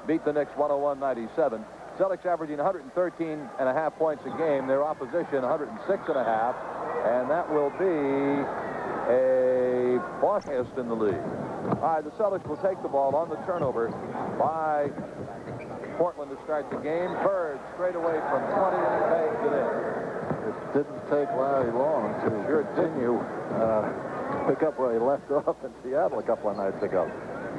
beat the Knicks 101-97. Celtics averaging 113.5 points a game. Their opposition 106.5, and that will be a highest in the league. All right, the Celtics will take the ball on the turnover by Portland to start the game. Bird straight away from 20 and he bangs it in. It didn't take Larry long to continue pick up where he left off in Seattle a couple of nights ago.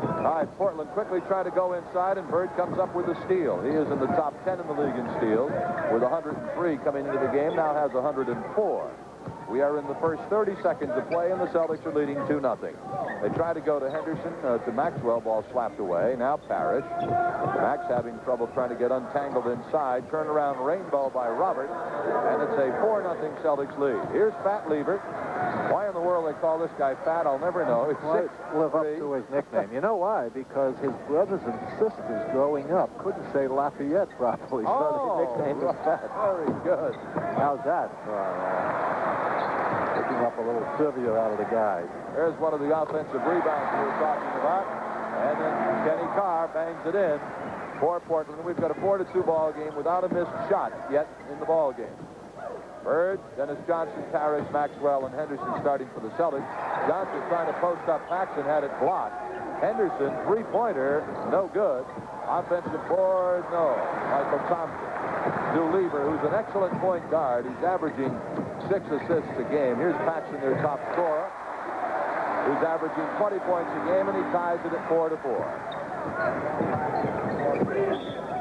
All right, Portland quickly trying to go inside, and Bird comes up with a steal. He is in the top 10 in the league in steals with 103 coming into the game, now has 104. We are in the first 30 seconds of play, and the Celtics are leading 2-0. They try to go to Henderson, to Maxwell, ball slapped away. Now Parrish. Max having trouble trying to get untangled inside. Turnaround rainbow by Robert, and it's a 4-0 Celtics lead. Here's Fat Lever. Why in the world they call this guy Fat, I'll never know. He's might live up to his nickname. You know why? Because his brothers and sisters growing up couldn't say Lafayette properly, so they nicknamed him Fat. Very good. How's that for picking up a little trivia out of the guys? There's one of the offensive rebounds we were talking about. And then Kenny Carr bangs it in for Portland. We've got a 4-2 ball game without a missed shot yet in the ball game. Bird, Dennis Johnson, Parrish, Maxwell, and Henderson starting for the Celtics. Johnson trying to post up. Paxson had it blocked. Henderson, three-pointer, no good. Offensive board, no. Michael Thompson. Lever, who's an excellent point guard. He's averaging 6 assists a game. Here's Paxson, their top scorer, who's averaging 20 points a game, and he ties it at 4-4.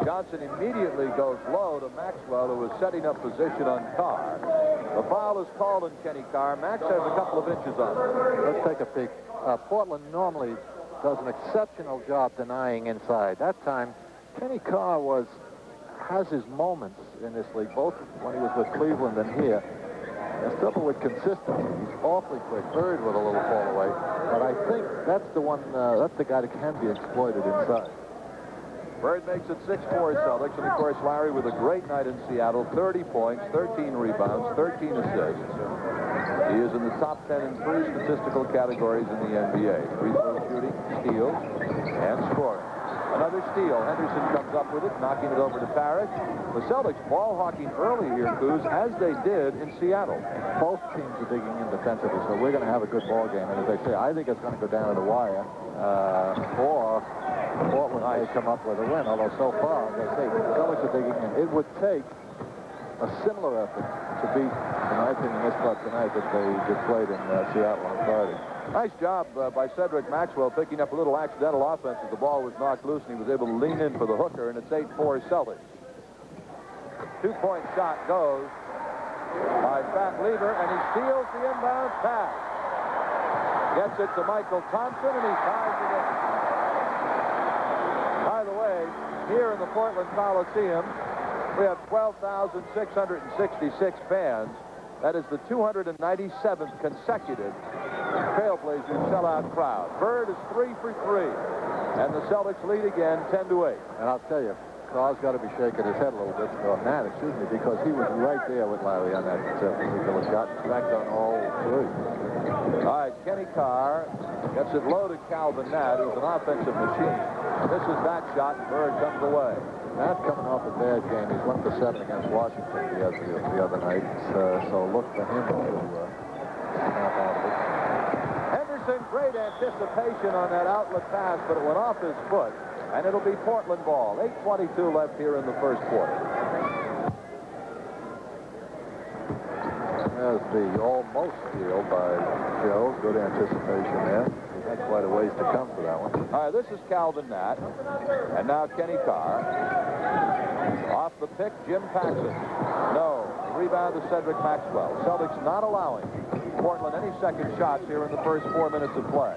Johnson immediately goes low to Maxwell, who was setting up position on Carr. The foul is called on Kenny Carr. Max has a couple of inches on him. Let's take a peek. Portland normally does an exceptional job denying inside. That time, Kenny Carr has his moments in this league, both when he was with Cleveland and here. There's trouble with consistency. He's awfully quick. Bird with a little fall away. But I think that's the one, that's the guy that can be exploited inside. Bird makes it 6-4 Celtics, and of course Larry with a great night in Seattle, 30 points, 13 rebounds, 13 assists. He is in the top 10 in 3 statistical categories in the NBA: free throw shooting, steals, and scoring. Another steal. Henderson comes up with it, knocking it over to Parrish. The Celtics ball hawking early here, Coos, as they did in Seattle. Both teams are digging in defensively, so we're going to have a good ball game. And as I say, I think it's going to go down to the wire, or Portland may come up with a win. Although so far, as I say, the Celtics are digging in. It would take a similar effort to beat, in my opinion, this club tonight that they just played in Seattle on Friday. Nice job by Cedric Maxwell picking up a little accidental offense as the ball was knocked loose, and he was able to lean in for the hooker, and it's 8-4 Celtics. 2-point shot goes by Fat Lever, and he steals the inbound pass. Gets it to Michael Thompson, and he ties it in. By the way, here in the Portland Coliseum, we have 12,666 fans. That is the 297th consecutive Trailblazers sellout crowd. Bird is 3 for 3, and the Celtics lead again 10-8. And I'll tell you, Carl's got to be shaking his head a little bit on that, because he was right there with Larry on that particular shot. In fact, on all 3. All right, Kenny Carr gets it low to Calvin Nat, who's an offensive machine. This is that shot, and Bird comes away. Nat coming off a bad game. He's 1 for 7 against Washington the other night, so look for him to snap out of it. Henderson, great anticipation on that outlet pass, but it went off his foot, and it'll be Portland ball. 8:22 left here in the first quarter. There's the almost steal by Joe. Good anticipation there. He had quite a ways to come for that one. All right, this is Calvin Nat, and now Kenny Carr. Off the pick, Jim Paxson. No. Rebound to Cedric Maxwell. Celtics not allowing Portland any second shots here in the first 4 minutes of play.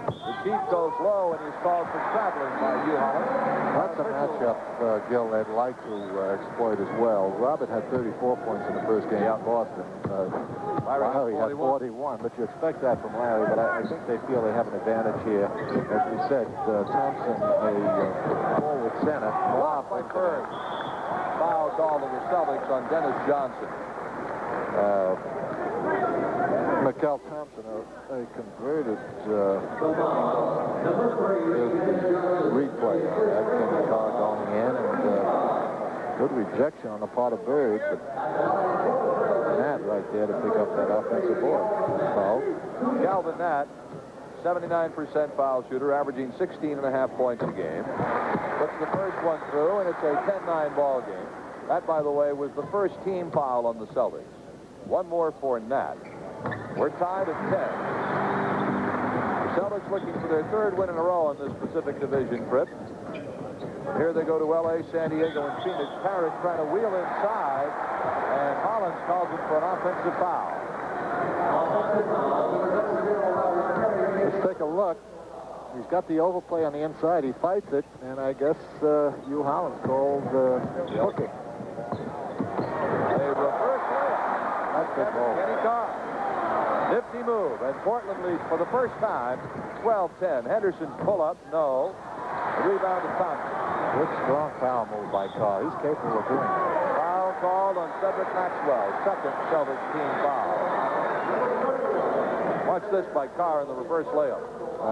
The Chief goes low, and he's called for traveling by Hugh Holland. That's a matchup, Gil, they'd like to exploit as well. Robert had 34 points in the first game in Boston. Larry had 41, but you expect that from Larry, but I think they feel they have an advantage here. As we said, Thompson, a forward center. Blocked by Bird. Foul call to the Celtics on Dennis Johnson. Mikel Thompson, a converted replay on that. Kenny Carr going in, and good rejection on the part of Bird, but Nat right there to pick up that offensive board. So Calvin Nat, 79% foul shooter, averaging 16.5 points a game. Puts the first one through, and it's a 10-9 ball game. That, by the way, was the first team foul on the Celtics. One more for Nat. We're tied at 10. The Celtics looking for their third win in a row on this Pacific Division trip. And here they go to L.A., San Diego, and Phoenix. Parrish trying to wheel inside, and Hollins calls him for an offensive foul. Let's take a look. He's got the overplay on the inside. He fights it, and I guess Hugh Hollins called hooking. A reverse layup. That's good ball. Kenny Carr. Nifty move, and Portland leads for the first time, 12-10. Henderson's pull-up, no. The rebound to Thompson. Good strong foul move by Carr. He's capable of doing that. Foul called on Cedric Maxwell. Second Celtics team foul. Watch this by Carr in the reverse layup.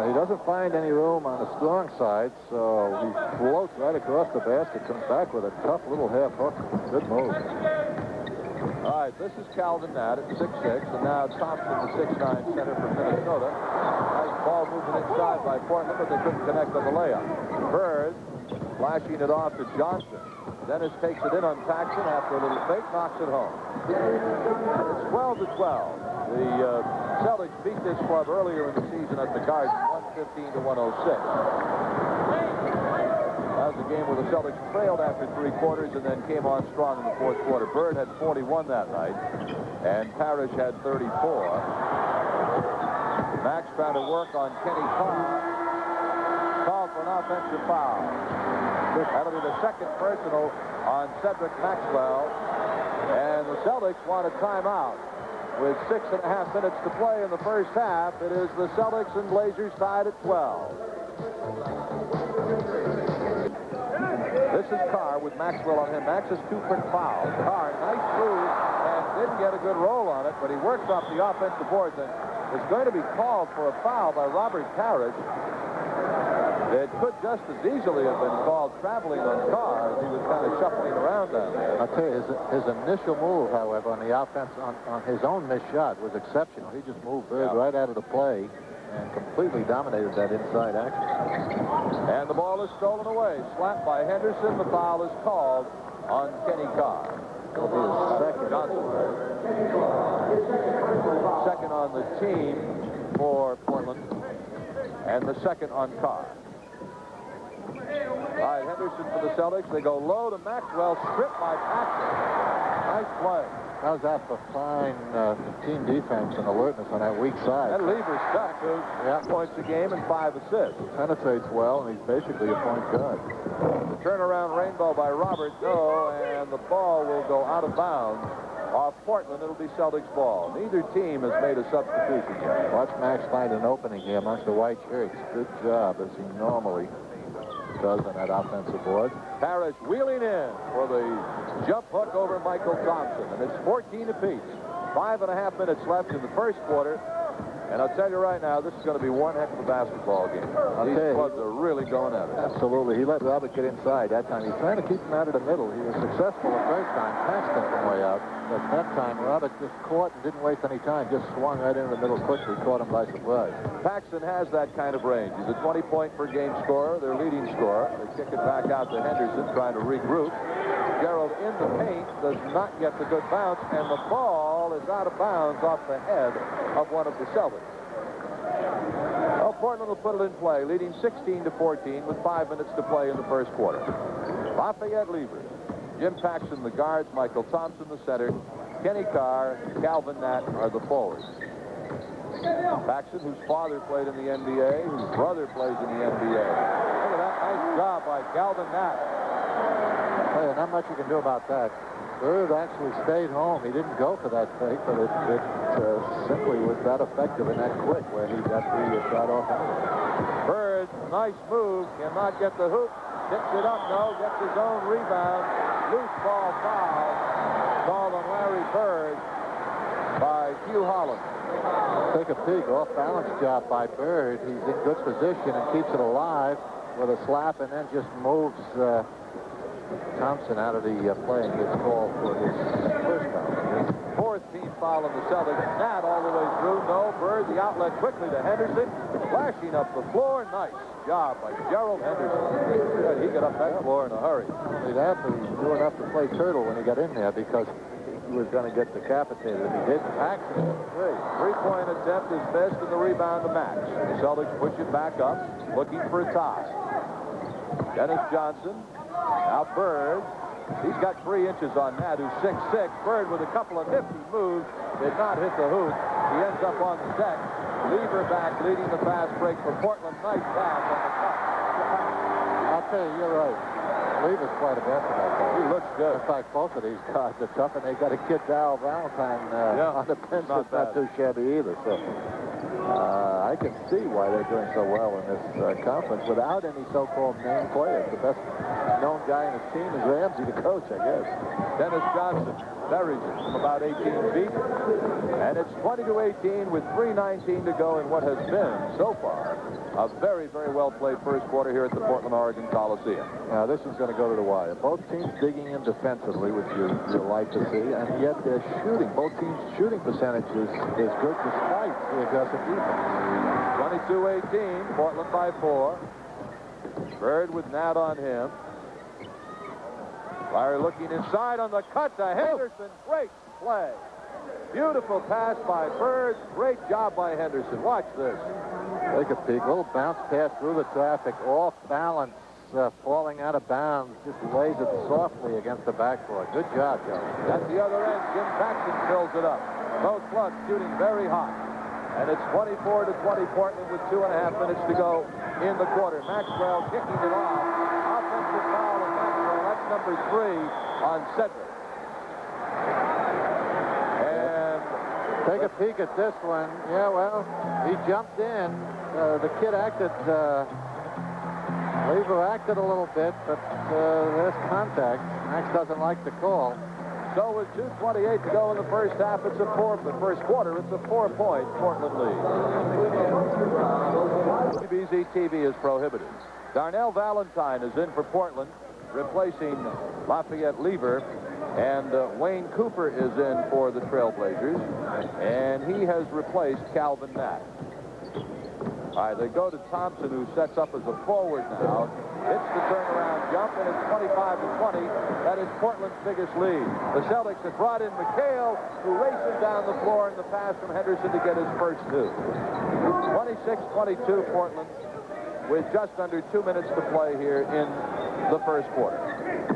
He doesn't find any room on the strong side, so he floats right across the basket, comes back with a tough little half hook. Good move. All right, this is Calvin Nat at 6'6", and now Thompson, the 6'9" center from Minnesota. Nice ball moving inside by Portland, but they couldn't connect on the layup. Bird flashing it off to Johnson. Dennis takes it in on Paxson after a little fake, knocks it home. It's 12-12. The Celtics beat this club earlier in the season at the Garden, 115-106. That was a game where the Celtics trailed after 3 quarters and then came on strong in the 4th quarter. Bird had 41 that night, and Parrish had 34. Max trying to work on Kenny Carr. Called for an offensive foul. That'll be the second personal on Cedric Maxwell, and the Celtics want a timeout. With 6.5 minutes to play in the first half, it is the Celtics and Blazers tied at 12. This is Carr with Maxwell on him. Max has 2 quick fouls. Carr, nice move, and didn't get a good roll on it, but he works off the offensive boards, and is going to be called for a foul by Robert Parrish. It could just as easily have been called traveling on Carr as he was kind of shuffling around down there. I'll tell you, his initial move, however, on the offense, on his own missed shot was exceptional. He just moved Bird right out of the play and completely dominated that inside action. And the ball is stolen away. Slapped by Henderson. The foul is called on Kenny Carr. It'll be his second. Second on the team for Portland. And the second on Carr. All right, Henderson for the Celtics. They go low to Maxwell, stripped by Paxson. Nice play. How's that for fine team defense and alertness on that weak side? That lever stuck to 2 points a game and 5 assists. Penetrates well, and he's basically a point guard. The turnaround rainbow by Robert, no, and the ball will go out of bounds. Off Portland, it'll be Celtics ball. Neither team has made a substitution yet. Watch Max find an opening here amongst the white shirts. Good job, as he normally does on that offensive board. Parrish wheeling in for the jump hook over Michael Thompson, and it's 14 apiece. 5.5 minutes left in the first quarter, and I'll tell you right now, this is going to be one heck of a basketball game. These clubs are really going at it. Absolutely. He let Robert get inside that time. He's trying to keep him out of the middle. He was successful the first time, Paxton from way out. But that time, Robert just caught and didn't waste any time. Just swung right into the middle quickly, caught him by surprise. Paxton has that kind of range. He's a 20-point-per-game scorer, their leading scorer. They kick it back out to Henderson, trying to regroup. Gerald in the paint, does not get the good bounce, and the ball is out of bounds off the head of one of the Celtics. Well, Portland will put it in play, leading 16-14 with 5 minutes to play in the first quarter. Lafayette Lever. Jim Paxson, the guards, Michael Thompson, the center, Kenny Carr, Calvin Nat are the forwards. Paxson, whose father played in the NBA, whose brother plays in the NBA. Look at that nice job by Calvin Nat. Hey, not much you can do about that. Bird actually stayed home. He didn't go for that fake, but it simply was that effective and that quick where he got the shot off. Bird, nice move, cannot get the hoop. Picks it up, no, gets his own rebound. Loose ball foul called on Larry Bird by Hugh Hollins. Take a peek. Off-balance job by Bird. He's in good position and keeps it alive with a slap, and then just moves Thompson out of the play and gets called for his first foul. Fourth team foul on the Celtics. Nat all the way through. No. Bird, the outlet quickly to Henderson. Flashing up the floor. Nice job by Gerald Henderson. Good. He got up that floor in a hurry. He'd have to do enough to play turtle when he got in there because he was going to get decapitated if he didn't. Paxson, Three-point attempt is missed, and the rebound to Max. The Celtics push it back up, looking for a tie. Dennis Johnson. Now Bird. He's got 3 inches on Nat, who's 6'6". Bird with a couple of nifty moves. Did not hit the hoop. He ends up on the deck. Lever back, leading the fast break for Portland. Nice pass on the cut. I'll tell you, you're right. Lever's quite a basketball player. He looks good. In fact, both of these guys are tough, and they got a kid, Darryl Valentine, on the bench that's not too shabby either. So I can see why they're doing so well in this conference without any so-called name players. The best known guy in his team is Ramsey, the coach, I guess. Dennis Johnson buries it from about 18 feet. And it's 20-18 with 3:19 to go in what has been, so far, a very, very well-played first quarter here at the Portland, Oregon Coliseum. Now, this is going to go to the wire. Both teams digging in defensively, which you like to see, and yet they're shooting. Both teams' shooting percentage is good despite the aggressive defense. 22-18, Portland by 4. Bird with Nat on him. Larry looking inside on the cut to Henderson. Great play. Beautiful pass by Bird. Great job by Henderson. Watch this. Take a peek. Little bounce pass through the traffic. Off balance. Falling out of bounds. Just lays it softly against the backboard. Good job, Joe. At the other end, Jim Paxson fills it up. Both clubs shooting very hot. And it's 24-20 Portland with 2.5 minutes to go in the quarter. Maxwell kicking it off. Offensive foul on Maxwell. That's number 3 on Cedric. And take a peek at this one. Yeah, well, he jumped in. The kid acted, Lever acted a little bit, but there's contact. Max doesn't like the call. So with 2:28 to go in the first half, it's the first quarter, it's a 4-point Portland lead. CBZ TV is prohibited. Darnell Valentine is in for Portland, replacing Lafayette Lever, and Wayne Cooper is in for the Trailblazers, and he has replaced Calvin Nat. All right, they go to Thompson, who sets up as a forward now. Hits the turnaround jump, and it's 25-20. That is Portland's biggest lead. The Celtics have brought in McHale, who races down the floor, and the pass from Henderson to get his first 2. 26-22 Portland, with just under 2 minutes to play here in the first quarter.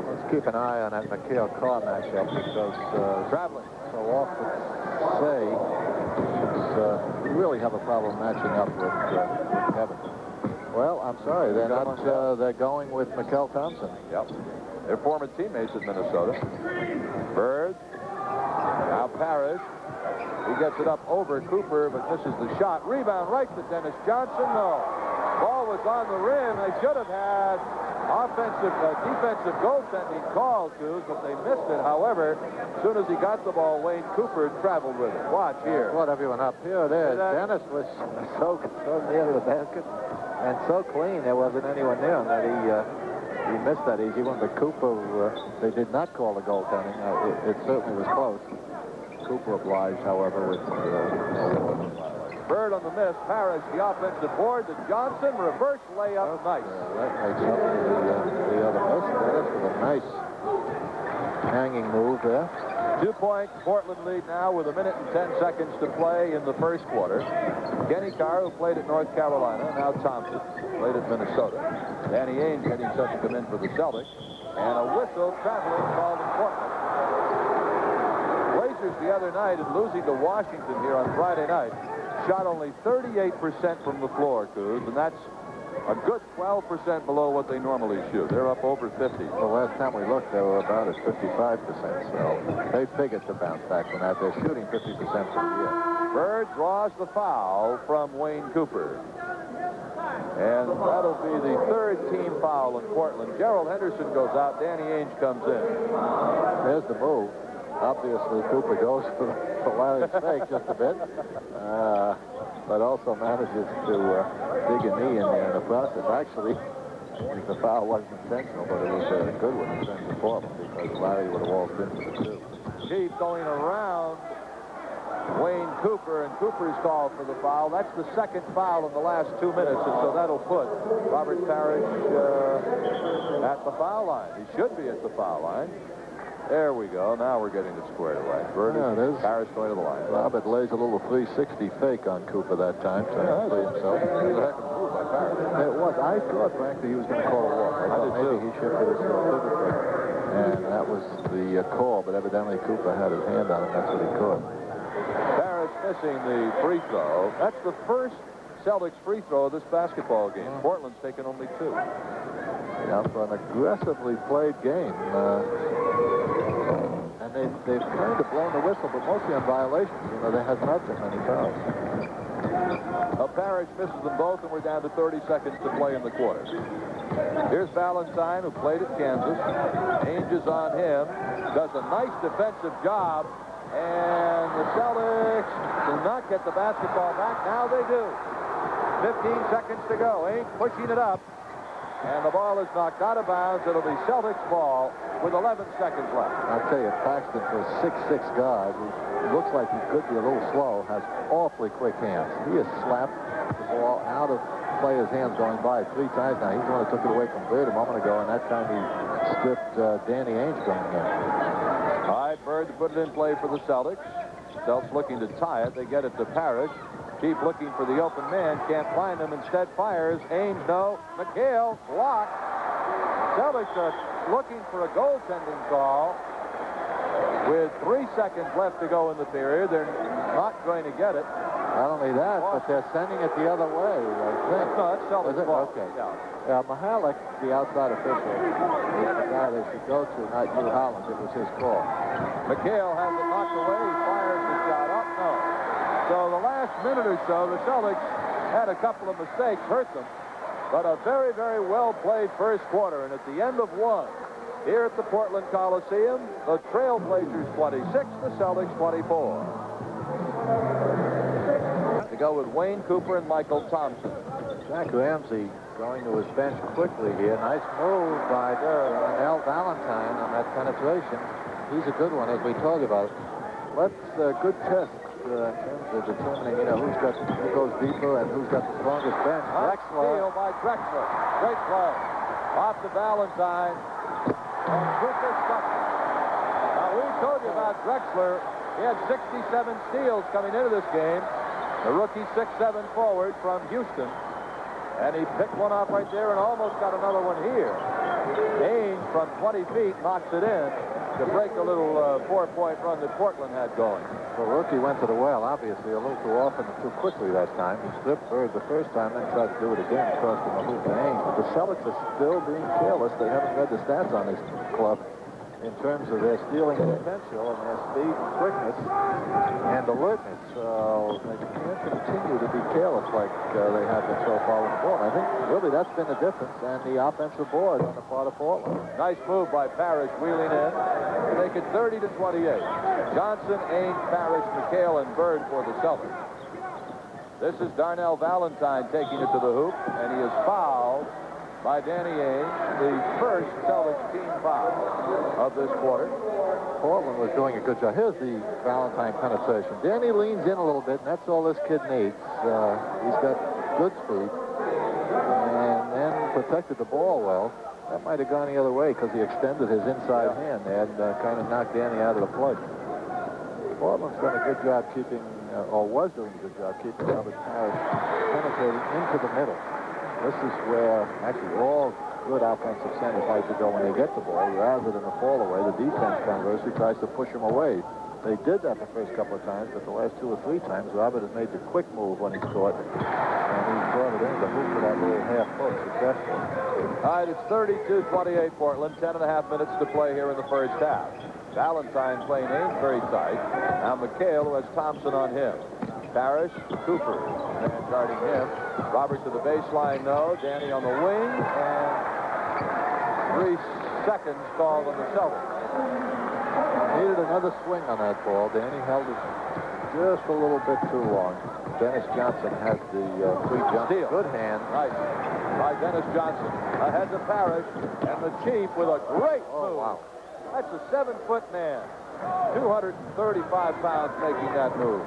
Let's keep an eye on that McHale-Carr matchup because traveling so often say we really have a problem matching up with Kevin. Well, I'm sorry, they're not. They're going with Mikel Thompson. Yep, they're former teammates in Minnesota. Bird, now Parrish. He gets it up over Cooper, but misses the shot. Rebound right to Dennis Johnson. No, ball was on the rim. They should have had defensive goaltending call, too, but they missed it. However, as soon as he got the ball, Wayne Cooper traveled with it. Watch here. Brought everyone up here. There, Dennis was so near to the basket and so clean. There wasn't anyone there, and that he missed that easy one. But Cooper, they did not call the goaltending. It certainly was close. Cooper obliged, however, with Bird on the miss. Parrish, the offensive board to Johnson. Reverse layup. Nice. That makes up the other miss. Dennis with a nice hanging move there. 2-point Portland lead now with 1 minute and 10 seconds to play in the first quarter. Kenny Carr, who played at North Carolina, now Thompson, played at Minnesota. Danny Ainge getting set to come in for the Celtics. And a whistle traveling called in Portland. Blazers the other night, in losing to Washington here on Friday night, shot only 38% from the floor, Coos, and that's a good 12% below what they normally shoot. They're up over 50. The last time we looked, they were about at 55%, so they figured to bounce back from that. They're shooting 50% for the year. Bird draws the foul from Wayne Cooper. And that'll be the 3rd team foul in Portland. Gerald Henderson goes out. Danny Ainge comes in. There's the move. Obviously, Cooper goes for Larry's sake just a bit, but also manages to dig a knee in there in the process. Actually, the foul wasn't intentional, but it was a good one in terms of Portland because Larry would have walked into the two. Keep going around Wayne Cooper, and Cooper's called for the foul. That's the second foul in the last 2 minutes, and so that'll put Robert Parrish at the foul line. He should be at the foul line. There we go. Now we're getting it squared away. Parrish going to the line. Robert lays a little 360 fake on Cooper that time to free himself. It was a heck of a move by Parrish. It was. I thought, frankly, he was going to call a walk. I thought maybe he shifted his pivot foot, and that was the call, but evidently Cooper had his hand on it. That's what he caught. Parrish missing the free throw. That's the first Celtics free throw of this basketball game. Portland's taken only 2. Yeah, for an aggressively played game. And they've kind of blown the whistle, but mostly on violations. You know, they had not that many fouls. Parrish misses them both, and we're down to 30 seconds to play in the quarter. Here's Valentine, who played at Kansas. Ainge is on him. Does a nice defensive job. And the Celtics do not get the basketball back. Now they do. 15 seconds to go. Ainge pushing it up. And the ball is knocked out of bounds. It'll be Celtics ball with 11 seconds left. I'll tell you, Paxton, for a 6'6" guy, who looks like he could be a little slow, has awfully quick hands. He has slapped the ball out of players' hands going by 3 times now. He's the one who took it away from Bird a moment ago, and that time he stripped Danny Ainge going in. All right, Bird to put it in play for the Celtics. Celtics looking to tie it. They get it to Parrish. Keep looking for the open man. Can't find him. Instead fires. Ainge, no. McHale, blocked. Celtics are looking for a goaltending call. With 3 seconds left to go in the period. They're not going to get it. Not only that, but they're sending it the other way, I think. No, that's Celtics ball. Okay. Yeah. Mahalik, the outside official, is the guy they should go to, not you, Holland. It was his call. McHale has it knocked away. He fires the shot up. No. So the last minute or so, the Celtics had a couple of mistakes, hurt them. But a very, very well-played first quarter. And at the end of 1, here at the Portland Coliseum, the Trailblazers 26, the Celtics 24. To go with Wayne Cooper and Michael Thompson. Jack Ramsey going to his bench quickly here. Nice move by Darnell Valentine on that penetration. He's a good one, as we talked about. Let's good test in terms of determining, who goes deeper and who's got the strongest bench. Steal by Drexler. Great play. Off to Valentine. And Cooper stuck it. Now, we told you about Drexler. He had 67 steals coming into this game. The rookie 6'7" forward from Houston. And he picked one off right there and almost got another one here. Ainge from 20 feet knocks it in to break a little 4-point run that Portland had going. The rookie went to the well, obviously, a little too often and too quickly that time. He slipped Bird the first time, then tried to do it again, cost him a hoop to Ainge. But the Celtics are still being careless. They haven't read the stats on this club in terms of their stealing potential and their speed and quickness and alertness. So they can't continue to be careless like they have been so far with the ball. I think really that's been the difference, and the offensive board on the part of Portland. Nice move by Parrish, wheeling in to make it 30-28. Johnson, Ainge, Parrish, McHale, and Bird for the Celtics. This is Darnell Valentine taking it to the hoop, and he is fouled by Danny Ainge, the first Celtics team foul of this quarter. Portland was doing a good job. Here's the Valentine penetration. Danny leans in a little bit, and that's all this kid needs. He's got good speed, and then protected the ball well. That might have gone the other way because he extended his inside hand and kind of knocked Danny out of the play. Portland's done a good job keeping, or was doing a good job keeping Robert Parrish penetrating into the middle. This is where actually all good offensive centers like to go when they get the ball. Rather than a fall away, the defense conversely tries to push them away. They did that the first couple of times, but the last 2 or 3 times, Robert has made the quick move when he's caught. And he brought it in to move for that little half post successfully. All right, it's 32-28 Portland. 10.5 minutes to play here in the first half. Valentine playing Ainge very tight. Now McHale, who has Thompson on him. Parrish, Cooper, and guarding him. Robert to the baseline, no. Danny on the wing, and 3 seconds called on the Celtics. Needed another swing on that ball. Danny held it just a little bit too long. Dennis Johnson has the free jump. Steal. Good hand. Nice. By Dennis Johnson. Ahead to Parrish. And the Chief with a great move. Wow. That's a 7-foot man. 235 pounds making that move.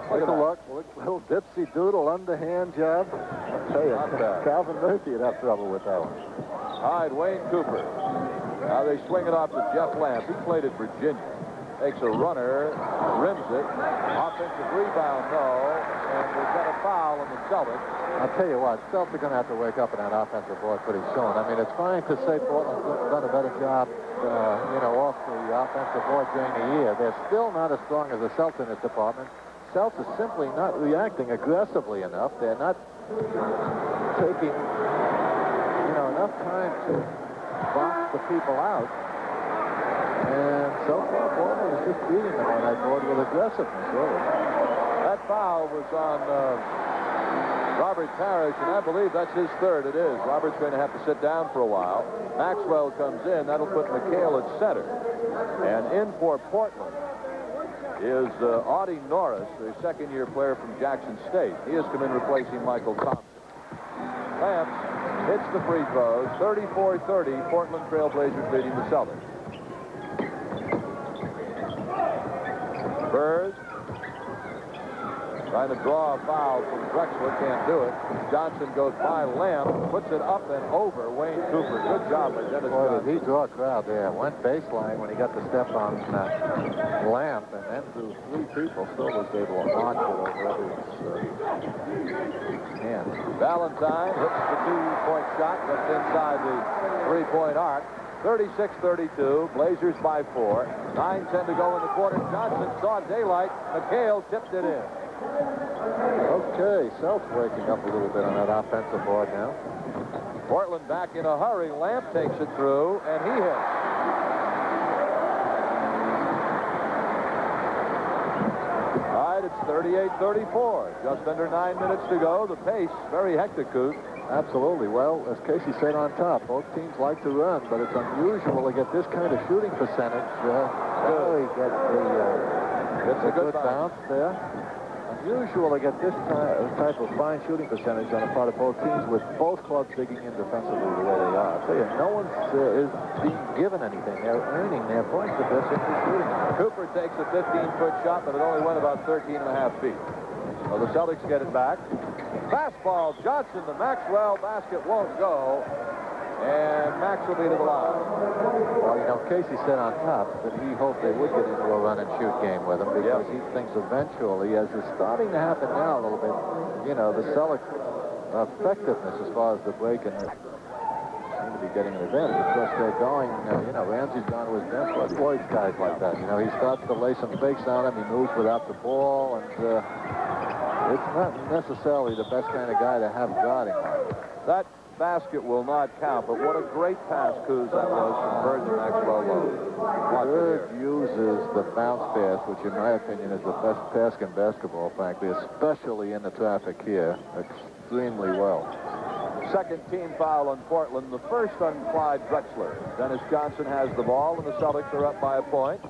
Take a look. Little dipsy doodle underhand jab. I'll tell you, Not bad. Calvin Murphy would have trouble with that one. All right, Wayne Cooper. Now they swing it off to Jeff Lamp. He played at Virginia. Takes a runner, rims it. Offensive rebound, no. And we've got a foul on the Celtics. I'll tell you what, Celtics are going to have to wake up in that offensive board pretty soon. I mean, it's fine to say Portland's done a better job, off the offensive board during the year. They're still not as strong as the Celtics in this department. Celtics are simply not reacting aggressively enough. They're not taking, enough time to box the people out. And so far, Portland is just beating them on that board with aggressiveness, really. That foul was on Robert Parrish, and I believe that's his third. It is. Robert's going to have to sit down for a while. Maxwell comes in. That'll put McHale at center. And in for Portland is Audie Norris, the second-year player from Jackson State. He has come in replacing Michael Thompson. Lamps hits the free throws. 34-30. Portland Trailblazers leading the Celtics. Bird trying to draw a foul from Drexler, can't do it. Johnson goes by Lamb, puts it up and over Wayne Cooper. Good job by Dennis Johnson. Did he draw a crowd there? Went baseline when he got the step on Lamb, and then through three people, still was able to launch it over everyone's hands. Valentine hits the two-point shot just inside the three-point arc. 36-32, Blazers by 4. 9:10 to go in the quarter. Johnson saw daylight. McHale tipped it in. Okay, Celtics waking up a little bit on that offensive board now. Portland back in a hurry. Lamp takes it through, and he hits. All right, it's 38-34. Just under 9 minutes to go. The pace, very hectic, Coos. Absolutely. Well, as Casey said on top, both teams like to run, but it's unusual to get this kind of shooting percentage. He gets a good bounce there. Unusual to get this type of fine shooting percentage on the part of both teams with both clubs digging in defensively the way they are. I tell you, no one is being given anything. They're earning their points if they're simply shooting. Cooper takes a 15-foot shot, but it only went about 13.5 feet. So the Celtics get it back. Fastball, Johnson to Maxwell. Basket won't go. And Max will be to the line. Well, Casey said on top that he hoped they would get into a run-and-shoot game with him because he thinks eventually, as is starting to happen now a little bit, the Celtics effectiveness as far as the break and seem to be getting an advantage. Of course, they're going, Ramsey's gone to his bench. Well, Floyd's guys like that. He starts to lay some fakes on him. He moves without the ball, and it's not necessarily the best kind of guy to have guarding him. That basket will not count, but what a great pass, Coos, that was from Bird to Maxwell Lowe. Bird uses the bounce pass, which in my opinion is the best pass in basketball, frankly, especially in the traffic here, extremely well. Second team foul on Portland, the first on Clyde Drexler. Dennis Johnson has the ball, and the Celtics are up by a point.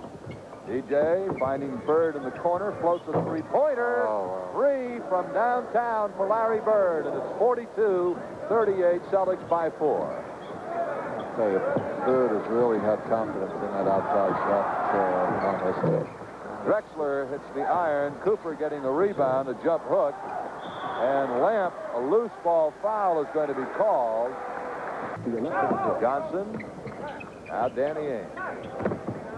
DJ finding Bird in the corner, floats a three-pointer. Three from downtown for Larry Bird, and it's 42-38, Celtics by 4. I'll tell you, Bird has really had confidence in that outside shot on this day. Drexler hits the iron. Cooper getting the rebound, a jump hook. And Lamp, a loose ball foul is going to be called. Johnson, now Danny Ainge.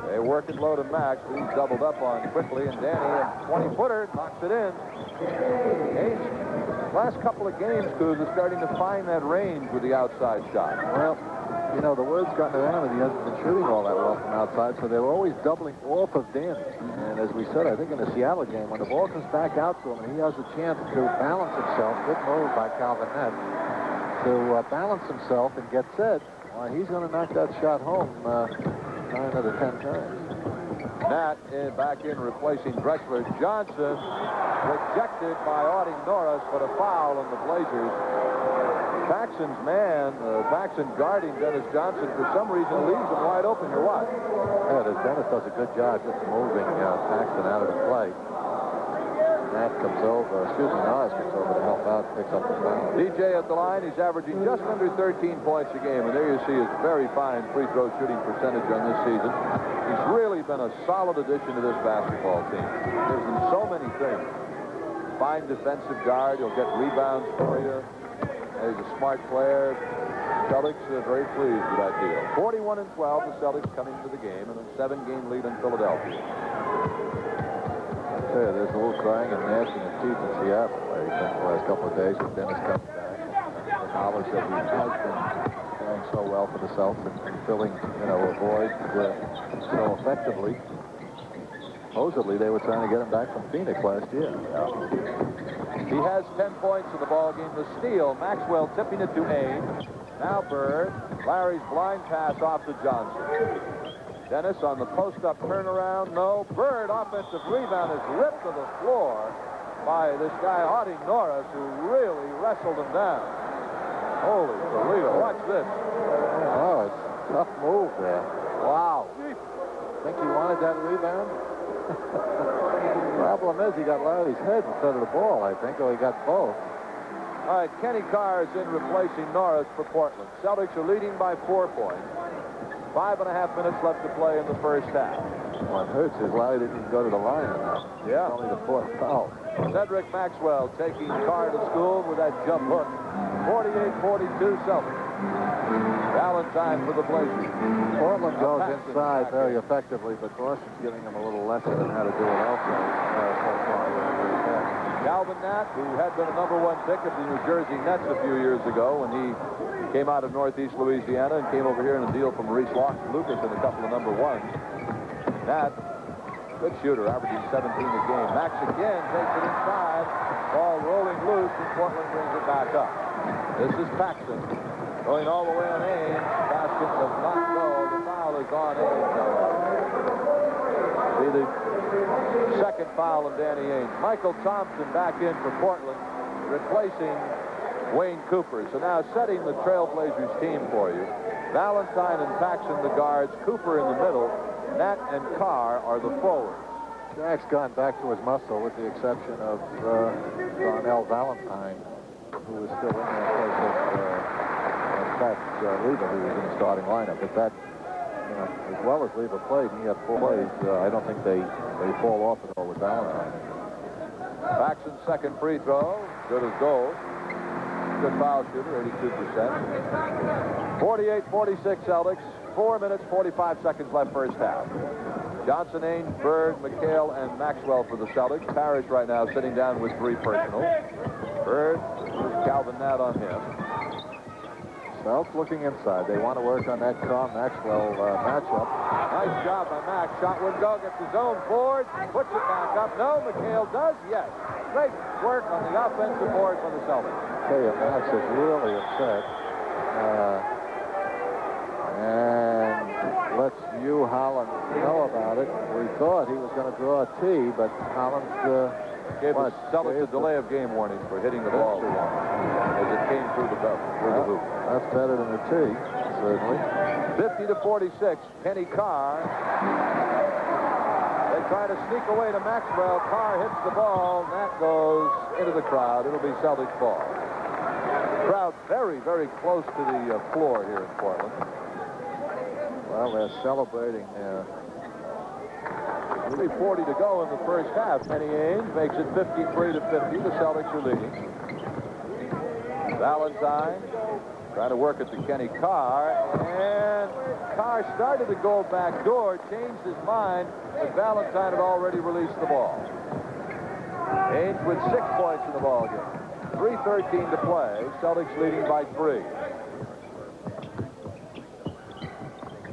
They work it low to Max, who's doubled up on quickly, and Danny, a 20-footer, knocks it in. Ainge, last couple of games, Coos, is starting to find that range with the outside shot. Well, the word's gotten around that he hasn't been shooting all that well from outside, so they're always doubling off of Danny. And as we said, I think in the Seattle game, when the ball comes back out to him and he has a chance to balance himself, good move by Calvin Nett, to balance himself and get set, he's going to knock that shot home 9 out of 10 times. Nat back in replacing Drexler. Johnson rejected by Audie Norris, but a foul on the Blazers. Paxson's man, Paxson guarding Dennis Johnson, for some reason leaves him wide open. Your watch. Yeah, Dennis does a good job just moving Paxson out of the play. Norris comes over to help out, picks up the foul. DJ at the line, he's averaging just under 13 points a game, and there you see his very fine free throw shooting percentage on this season. He's really been a solid addition to this basketball team. Gives them so many things. Fine defensive guard, he'll get rebounds for you. He's a smart player. Celtics are very pleased with that deal. 41-12, the Celtics coming to the game, and a 7-game lead in Philadelphia. Yeah, there's a little crying and gnashing of teeth in Seattle. I think the last couple of days with Dennis coming back. The knowledge that he has been doing so well for the Celtics and filling, a void so effectively. Supposedly, they were trying to get him back from Phoenix last year. He has 10 points in the ballgame. The steal, Maxwell tipping it to Ames. Now Bird. Larry's blind pass off to Johnson. Dennis on the post-up turnaround. No. Bird, offensive rebound, is ripped to the floor by this guy, Audie Norris, who really wrestled him down. Holy Toledo. Watch this. Oh, it's a tough move there. Wow. Think he wanted that rebound? Problem is he got Larry's head instead of the ball, I think, or he got both. All right, Kenny Carr is in replacing Norris for Portland. Celtics are leading by 4 points. 5.5 minutes left to play in the first half. What hurts is Larry didn't even go to the line enough. Yeah. It's only the 4th foul. Cedric Maxwell taking Carr to school with that jump hook. 48-42 Celtics. Valentine for the Blazers. Portland goes inside very effectively, but Boston's giving them a little lesson on how to do it also. So far. Calvin Nat, who had been a #1 pick of the New Jersey Nets a few years ago when he came out of Northeast Louisiana and came over here in a deal from Maurice Lucas and a couple of #1s. Nat, good shooter, averaging 17 a game. Max again takes it inside. Ball rolling loose, and Portland brings it back up. This is Paxson going all the way on Ames. Basket does not go. The foul is on Ames. See the second foul of Danny Ainge. Michael Thompson back in for Portland, replacing Wayne Cooper. So now setting the Trailblazers team for you. Valentine and Paxson the guards, Cooper in the middle, Nat and Carr are the forwards. Jack's gone back to his muscle with the exception of Darnell Valentine, who is still in there in fact, Lever, who was in the starting lineup. But that, as well as Lever played, and he had 4 plays, I don't think they fall off at all with Valentine. Paxson's second free throw, good as gold. Good foul shooter, 82%. 48-46 Celtics. 4 minutes, 45 seconds left first half. Johnson, Ainge, Bird, McHale, and Maxwell for the Celtics. Parrish right now sitting down with 3 personals. Bird, there's Calvin Nat on him. Celtics looking inside. They want to work on that Carr-Maxwell matchup. Nice job by Max. Shot wouldn't go. Gets his own board. Puts it back up. No, McHale does. Yes. Great work on the offensive board for the Celtics. Okay, Max is really upset. And lets Hugh Holland know about it. We thought he was going to draw a T, but Holland gave the Celtics a delay of game warning for hitting the ball as it came through the hoop. That's better than a T, certainly. 50-46, Kenny Carr. They try to sneak away to Maxwell. Carr hits the ball. That goes into the crowd. It'll be Celtics ball. Crowd very, very close to the floor here in Portland. Well, they're celebrating there. 3:40 to go in the first half. Danny Ainge makes it 53-50. The Celtics are leading. Valentine trying to work it to Kenny Carr. And Carr started to go back door, changed his mind, but Valentine had already released the ball. Ainge with 6 points in the ball game. 3:13 to play. Celtics leading by 3.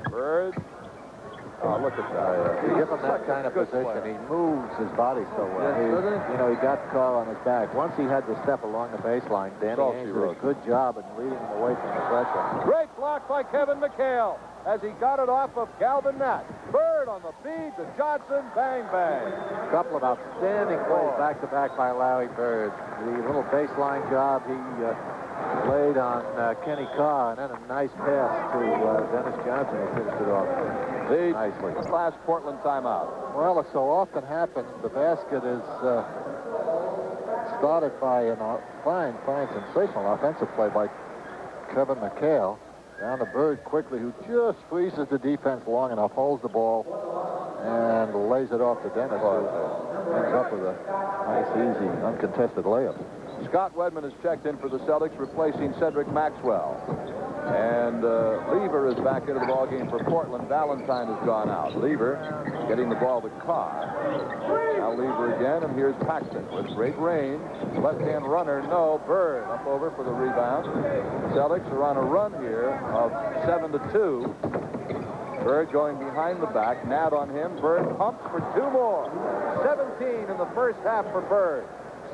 Bird. Oh, look at that. You give him that kind of position, he moves his body so well. He got Carr on his back. Once he had to step along the baseline, Danny Ainge did a good job in leading him away from the pressure. Great block by Kevin McHale as he got it off of Calvin Nat. Bird on the feed to Johnson. Bang, bang. A couple of outstanding plays back-to-back by Larry Bird. The little baseline job he Laid on Kenny Carr, and then a nice pass to Dennis Johnson, who finished it off nicely. Last Portland timeout. Well, it so often happens, the basket is started by a fine, sensational offensive play by Kevin McHale. Down to Bird quickly, who just freezes the defense long enough, holds the ball, and lays it off to Dennis, who ends up with a nice, easy, uncontested layup. Scott Wedman has checked in for the Celtics, replacing Cedric Maxwell. And Lever is back into the ballgame for Portland. Valentine has gone out. Lever getting the ball to Carr. Now Lever again, and here's Paxton with great range. Left-hand runner, no. Bird up over for the rebound. Celtics are on a run here of 7-2. Bird going behind the back. Nat on him. Bird pumps for 2 more. 17 in the first half for Bird.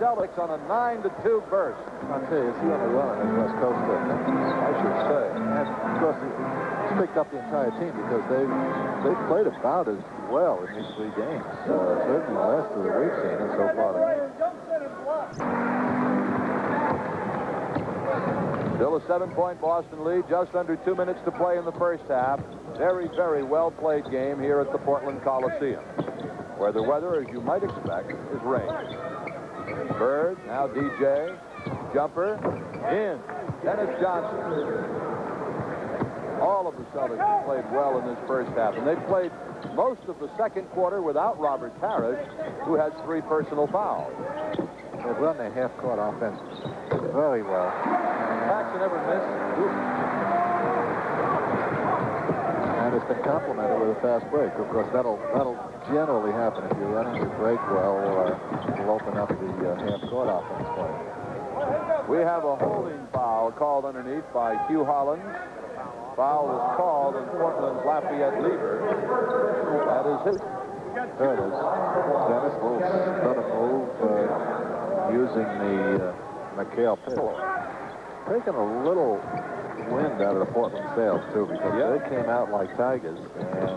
Celtics on a 9-2 burst. I'll tell you, is he on the run in West Coast? I should say. And of course, it's picked up the entire team because they've played about as well in these 3 games. Certainly the last 2 that we've seen and so far. Still a 7-point Boston lead, just under 2 minutes to play in the first half. Very, very well played game here at the Portland Coliseum, where the weather, as you might expect, is rain. Bird, now DJ, jumper, in. Dennis Johnson. All of the Celtics have played well in this first half, and they played most of the second quarter without Robert Parrish, who has 3 personal fouls. They've run their half-court offense very well. Paxton never missed. And it's been complemented with a fast break. Of course, that'll generally happen if you're running your break well, or you'll open up the half-court offense play. We have a holding foul called underneath by Hugh Hollins. Foul is called on Portland's Lafayette Lever. That is his. There it is. Dennis will start a move using the McHale pick. Taking a little wind out of the Portland sails, too, because they came out like tigers and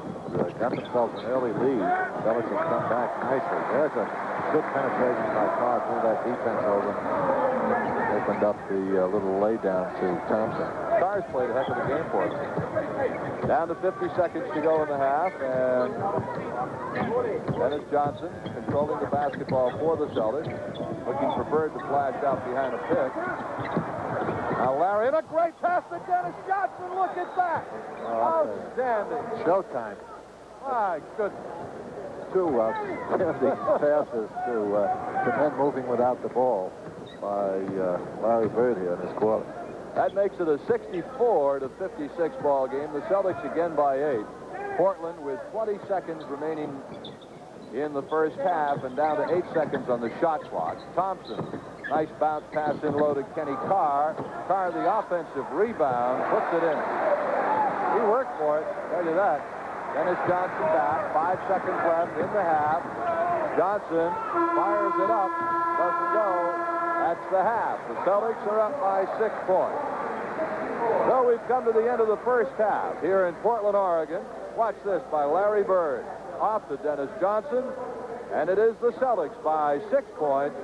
got themselves an early lead. Celtics have come back nicely. There's a good penetration by Carr through that defense over. Opened up the little laydown to Thompson. Carr's played a heck of a game for us. Down to 50 seconds to go in the half, and Dennis Johnson controlling the basketball for the Celtics, looking for Bird to flash out behind a pick. Now Larry, and a great pass to Dennis Johnson. Look at that. Outstanding. Showtime. My goodness. 2 outstanding passes to men moving without the ball by Larry Bird here in this quarter. That makes it a 64-56 ball game. The Celtics again by 8. Portland with 20 seconds remaining in the first half and down to 8 seconds on the shot clock. Thompson, nice bounce pass in low to Kenny Carr. Carr, the offensive rebound, puts it in. He worked for it, tell you that. Dennis Johnson back, 5 seconds left in the half. Johnson fires it up, doesn't go. That's the half. The Celtics are up by 6 points. So we've come to the end of the first half here in Portland, Oregon. Watch this by Larry Bird. Off to Dennis Johnson. And it is the Celtics by 6 points,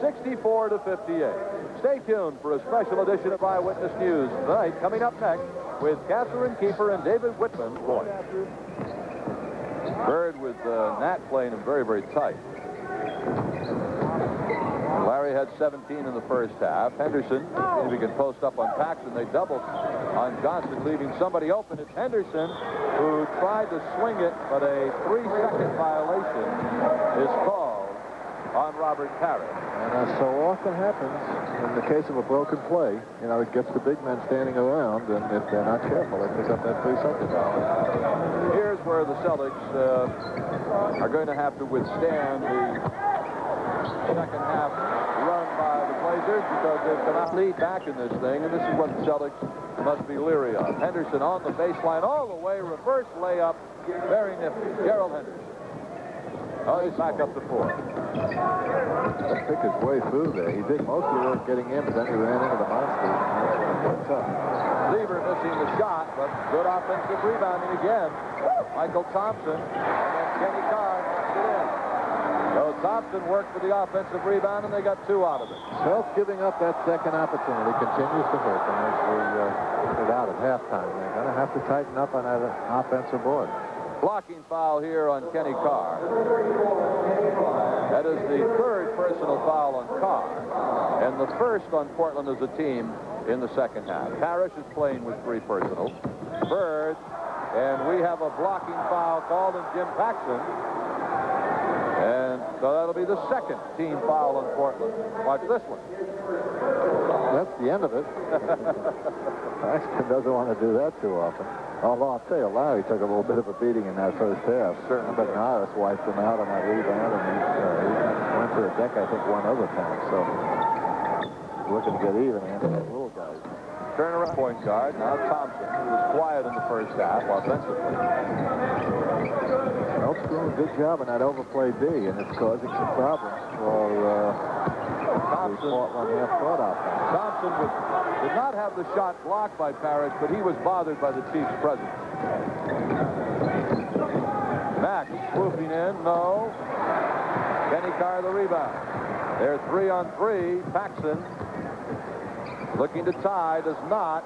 64-58. Stay tuned for a special edition of Eyewitness News tonight, coming up next with Catherine Kiefer and David Whitman. Bird with Nat playing him very, very tight. Larry had 17 in the first half. Henderson, if he can post up on Paxton, they doubled on Johnson, leaving somebody open. It's Henderson who tried to swing it, but a 3-second violation is called on Robert Parrish. And as so often happens in the case of a broken play, you know, it gets the big men standing around, and if they're not careful, they pick up that 3-second violation. Here's where the Celtics are going to have to withstand the second half run by the Blazers, because they've got to lead back in this thing, and this is what the Celtics must be leery of. Henderson on the baseline all the way, reverse layup, very nifty. Gerald Henderson. Oh, he's back up to 4. Just pick his way through there. He did most of the work getting in, but then he ran into the monster. Lever missing the shot, but good offensive rebounding again. Michael Thompson, and then Kenny Carr knocks it in. So Thompson worked for the offensive rebound, and they got 2 out of it. Self giving up that second opportunity continues to hurt them as we figured out at halftime. They're going to have to tighten up on that offensive board. Blocking foul here on Kenny Carr. That is the 3rd personal foul on Carr, and the 1st on Portland as a team in the second half. Parrish is playing with 3 personals. Bird, and we have a blocking foul called on Jim Paxson. And so that'll be the 2nd team foul on Portland. Watch this one. That's the end of it. Paxton doesn't want to do that too often. Although I'll tell you, Larry took a little bit of a beating in that first half. Certainly. But Norris wiped him out on that rebound, and he went to the deck, I think, 1 other time. So looking to get even against those little guys. Turnaround point guard. Now Thompson, who was quiet in the first half offensively. Phelps doing a good job on that overplay D, and it's causing some problems for Thompson. Portland half-court offense. Thompson did not have the shot blocked by Parrish, but he was bothered by the Chiefs' presence. Max swooping in, no. Kenny Carr the rebound. They're 3-on-3. Paxson looking to tie, does not.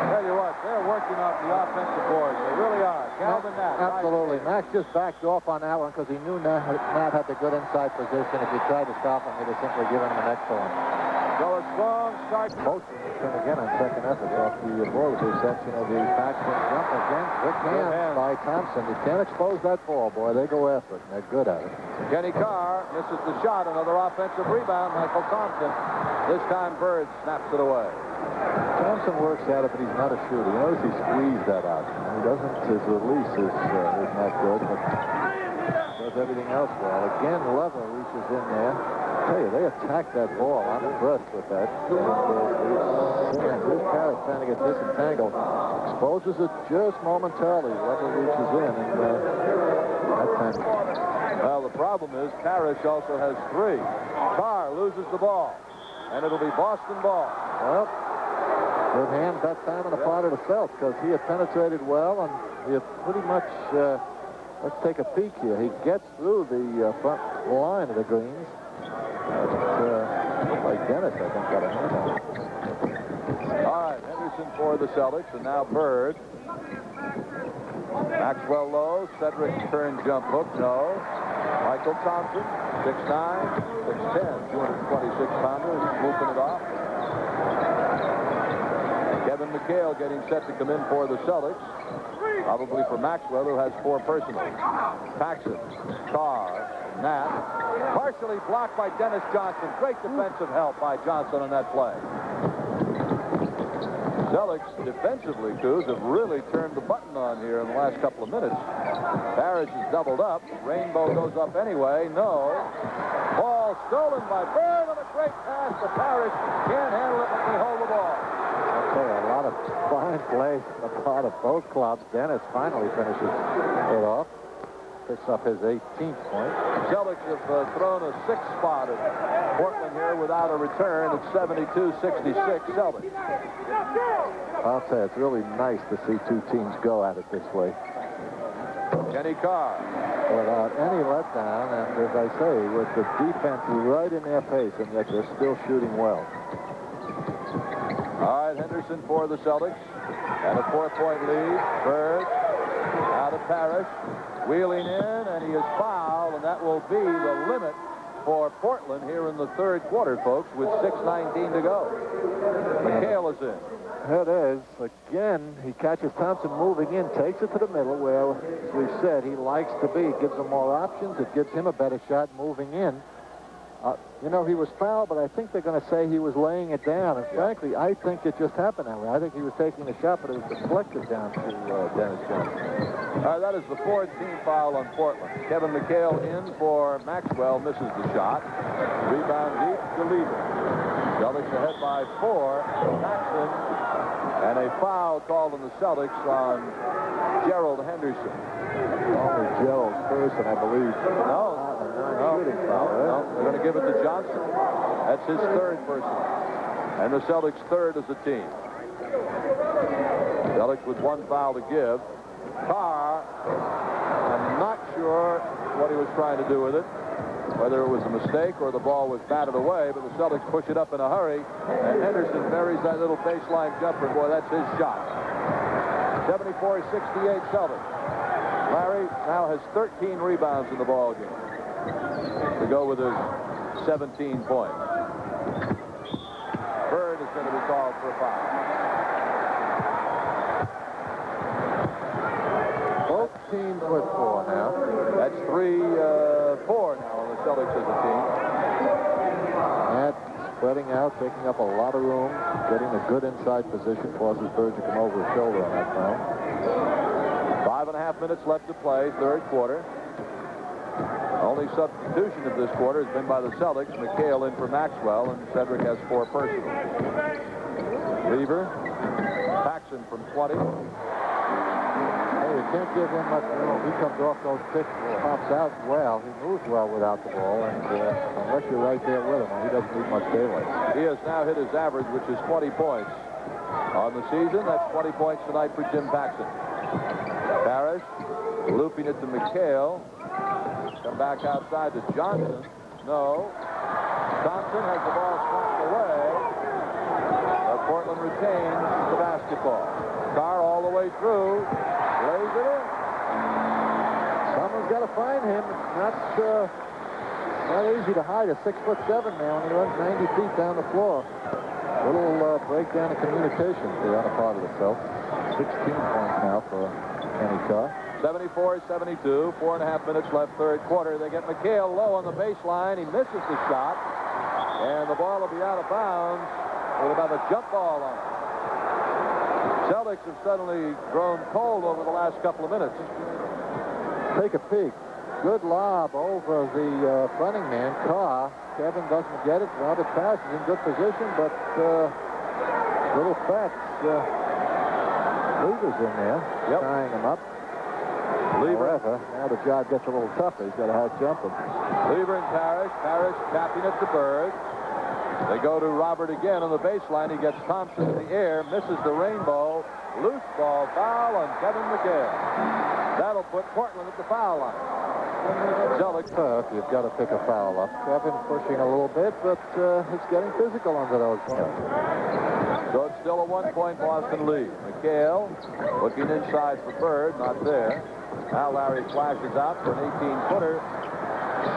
Tell you what, they're working off the offensive boards. They really are. Calvin Nat. Absolutely. Max just backed off on that one because he knew Nat had the good inside position. If you tried to stop him, he'd have simply given him the next one. So a strong start. Motion return again on second effort off the ball with the exception of the Paxson jump again. Good hands by Thompson. You can't expose that ball, boy. They go after it, and they're good at it. Kenny Carr misses the shot. Another offensive rebound. Michael Thompson. This time Bird snaps it away. Thompson works at it, but he's not a shooter. You notice he squeezed that out. He doesn't, his release is not good, but does everything else well. Again, Lever reaches in there. I tell you, they attack that ball. I'm impressed with that. Here's Parrish trying to get disentangled. Exposes it just momentarily. Lever reaches in, and that time. Well, the problem is Parrish also has 3. Carr loses the ball, and it'll be Boston ball. Well, good hands that time on the part of the Celtics because he had penetrated well, and he had pretty much, let's take a peek here. He gets through the front line of the greens. Looks like Dennis, I think, got a hand on it. All right, Henderson for the Celtics, and now Bird. Maxwell low, Cedric turn jump hook, no. Michael Thompson, 6'9", 6'10", 226-pounder, swooping it off. Kevin McHale getting set to come in for the Celtics. Probably for Maxwell, who has 4 personals. Paxson, Carr, Nat. Partially blocked by Dennis Johnson. Great defensive help by Johnson on that play. Celtics defensively, Coos, have really turned the button on here in the last couple of minutes. Parrish is doubled up. Rainbow goes up anyway. No. Ball stolen by Bird, and a great pass to Parrish. Can't handle it, but they hold the ball. A lot of fine plays on the part of both clubs. Dennis finally finishes it off. Picks up his 18th point. Celtics have thrown a 6-spot at Portland here without a return. It's 72-66 Celtics. I'll say it's really nice to see 2 teams go at it this way. Kenny Carr. Without any letdown, and as I say, with the defense right in their face, and yet they're still shooting well. All right, Henderson for the Celtics. And a 4-point lead. Bird out of Parrish. Wheeling in, and he is fouled, and that will be the limit for Portland here in the 3rd quarter, folks, with 6:19 to go. McHale is in. It is. Again, he catches Thompson moving in, takes it to the middle where, as we've said, he likes to be. It gives him more options. It gives him a better shot moving in. You know, he was fouled, but I think they're going to say he was laying it down. And frankly, I think it just happened that way. I think he was taking the shot, but it was deflected down to Dennis Johnson. All right, that is the 4th team foul on Portland. Kevin McHale in for Maxwell, misses the shot. Rebound deep to Lever. Celtics ahead by 4. Paxson, and a foul called on the Celtics on Gerald Henderson. Only Gerald's first, and I believe. No. Shooting foul, no, they're going to give it to Johnson. That's his 3rd person. And the Celtics 3rd as a team. Celtics with 1 foul to give. Carr, I'm not sure what he was trying to do with it, whether it was a mistake or the ball was batted away, but the Celtics push it up in a hurry, and Henderson buries that little baseline jumper. Boy, that's his shot. 74-68 Celtics. Larry now has 13 rebounds in the ball game to go with his 17 points. Bird is going to be called for a foul. Both teams with 4 now. That's 3-4 now on the Celtics as a team. Matt spreading out, taking up a lot of room, getting a good inside position, forces Bird to come over his shoulder on that foul. 5.5 minutes left to play, third quarter. Only substitution of this quarter has been by the Celtics. McHale in for Maxwell, and Cedric has 4 personal. Lever, Paxson from 20. Hey, you can't give him much room. He comes off those picks, pops out well. He moves well without the ball, and unless you're right there with him, he doesn't need much daylight. He has now hit his average, which is 20 points on the season. That's 20 points tonight for Jim Paxson. Parrish looping it to McHale. Come back outside to Johnson. No. Thompson has the ball swapped away. But Portland retains the basketball. Carr all the way through. Lays it in. Someone's got to find him. It's not easy to hide a 6'7" man when he runs 90 feet down the floor. A little breakdown of communication there on the part of the Celtics. 16 points now for Kenny Carr. 74-72, 4.5 minutes left, third quarter. They get McHale low on the baseline. He misses the shot, and the ball will be out of bounds. It'll have a jump ball on it. Celtics have suddenly grown cold over the last couple of minutes. Take a peek. Good lob over the fronting man, Carr. Kevin doesn't get it. Robert Pass is in good position, but little Fats Lever's in there, tying him up. However, now the job gets a little tougher. He's got to have jumping. Lever and Parrish. Parrish tapping it to Bird. They go to Robert again on the baseline. He gets Thompson in the air, misses the rainbow. Loose ball foul on Kevin McHale. That'll put Portland at the foul line. Celtics. You've got to pick a foul up. Kevin pushing a little bit, but it's getting physical under those points. So it's still a 1-point Boston lead. McHale looking inside for Bird, not there. Now Larry flashes out for an 18-footer.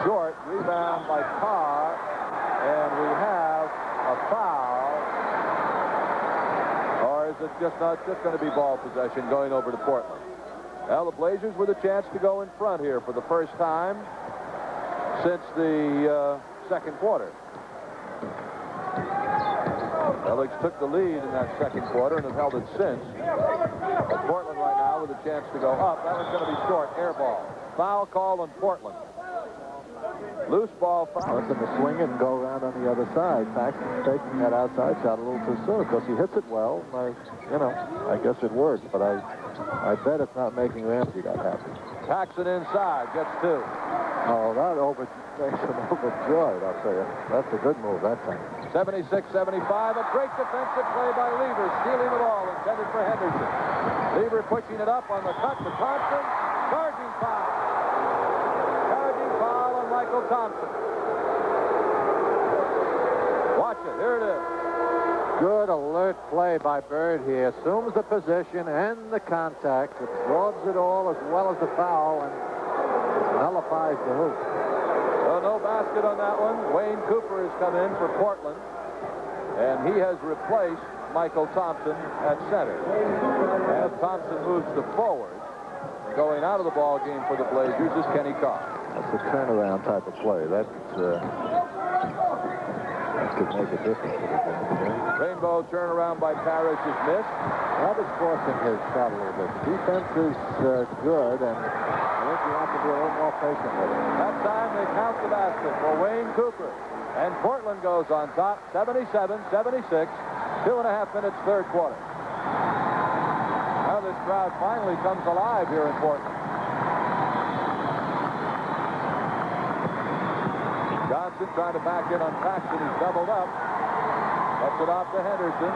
Short, rebound by Carr, and we have a foul. Or is it just going to be ball possession going over to Portland? Well, the Blazers with a chance to go in front here for the first time since the second quarter. Celtics took the lead in that second quarter and have held it since. But Portland right now with a chance to go up. That was going to be short. Air ball. Foul call on Portland. Loose ball foul. Lets him to swing it and go around on the other side. Paxton's taking that outside shot a little too soon because he hits it well. I guess it works, but I bet it's not making Ramsey that happy. Paxton inside. Gets 2. Oh, that makes him overjoyed, I'll tell you. That's a good move that time. 76-75, a great defensive play by Lever, stealing the ball, intended for Henderson. Lever pushing it up on the cut to Thompson. Charging foul. Charging foul on Michael Thompson. Watch it, here it is. Good alert play by Bird here. Assumes the position and the contact. Absorbs it all as well as the foul and nullifies the hoop. Well, no basket on that one. Wayne Cooper has come in for Portland, and he has replaced Michael Thompson at center. As Thompson moves to forward, going out of the ball game for the Blazers is Kenny Carr. That's a turnaround type of play. That could make a difference. Rainbow turnaround by Parrish is missed. Robert's forcing his shot a little bit. The defense is good, and I think you have to be a little more patient with it. That time they count the basket for Wayne Cooper. And Portland goes on top, 77-76, 2.5 minutes, third quarter. Now this crowd finally comes alive here in Portland. Johnson trying to back in on Paxton. He's doubled up. Lets it off to Henderson.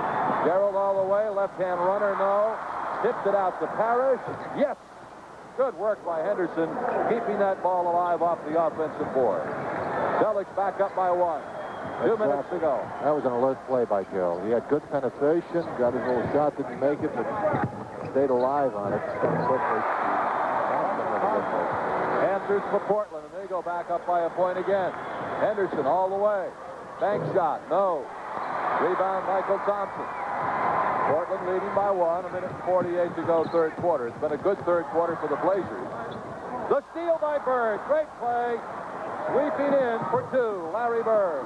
Gerald all the way. Left-hand runner, no. Tipped it out to Parrish. Yes. Good work by Henderson, keeping that ball alive off the offensive board. Celtics back up by 1. 2 minutes to go. That was an alert play by Carroll. He had good penetration, got his little shot, didn't make it, but stayed alive on it quickly. Answers for Portland, and they go back up by a point again. Henderson all the way. Bank shot, no. Rebound, Michael Thompson. Portland leading by 1, 1 minute and 48 to go, third quarter. It's been a good third quarter for the Blazers. The steal by Bird, great play. Sweeping in for 2, Larry Bird.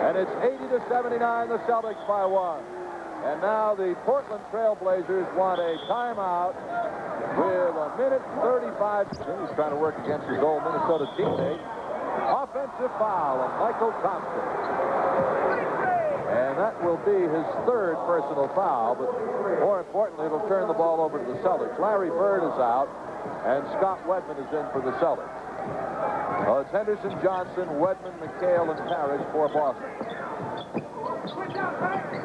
And it's 80-79, the Celtics by 1. And now the Portland Trail Blazers want a timeout with 1 minute 35. He's trying to work against his old Minnesota teammate. Offensive foul on Michael Thompson. And that will be his 3rd personal foul, but more importantly, it'll turn the ball over to the Celtics. Larry Bird is out, and Scott Wedman is in for the Celtics. Well, it's Henderson, Johnson, Wedman, McHale, and Parrish for Boston.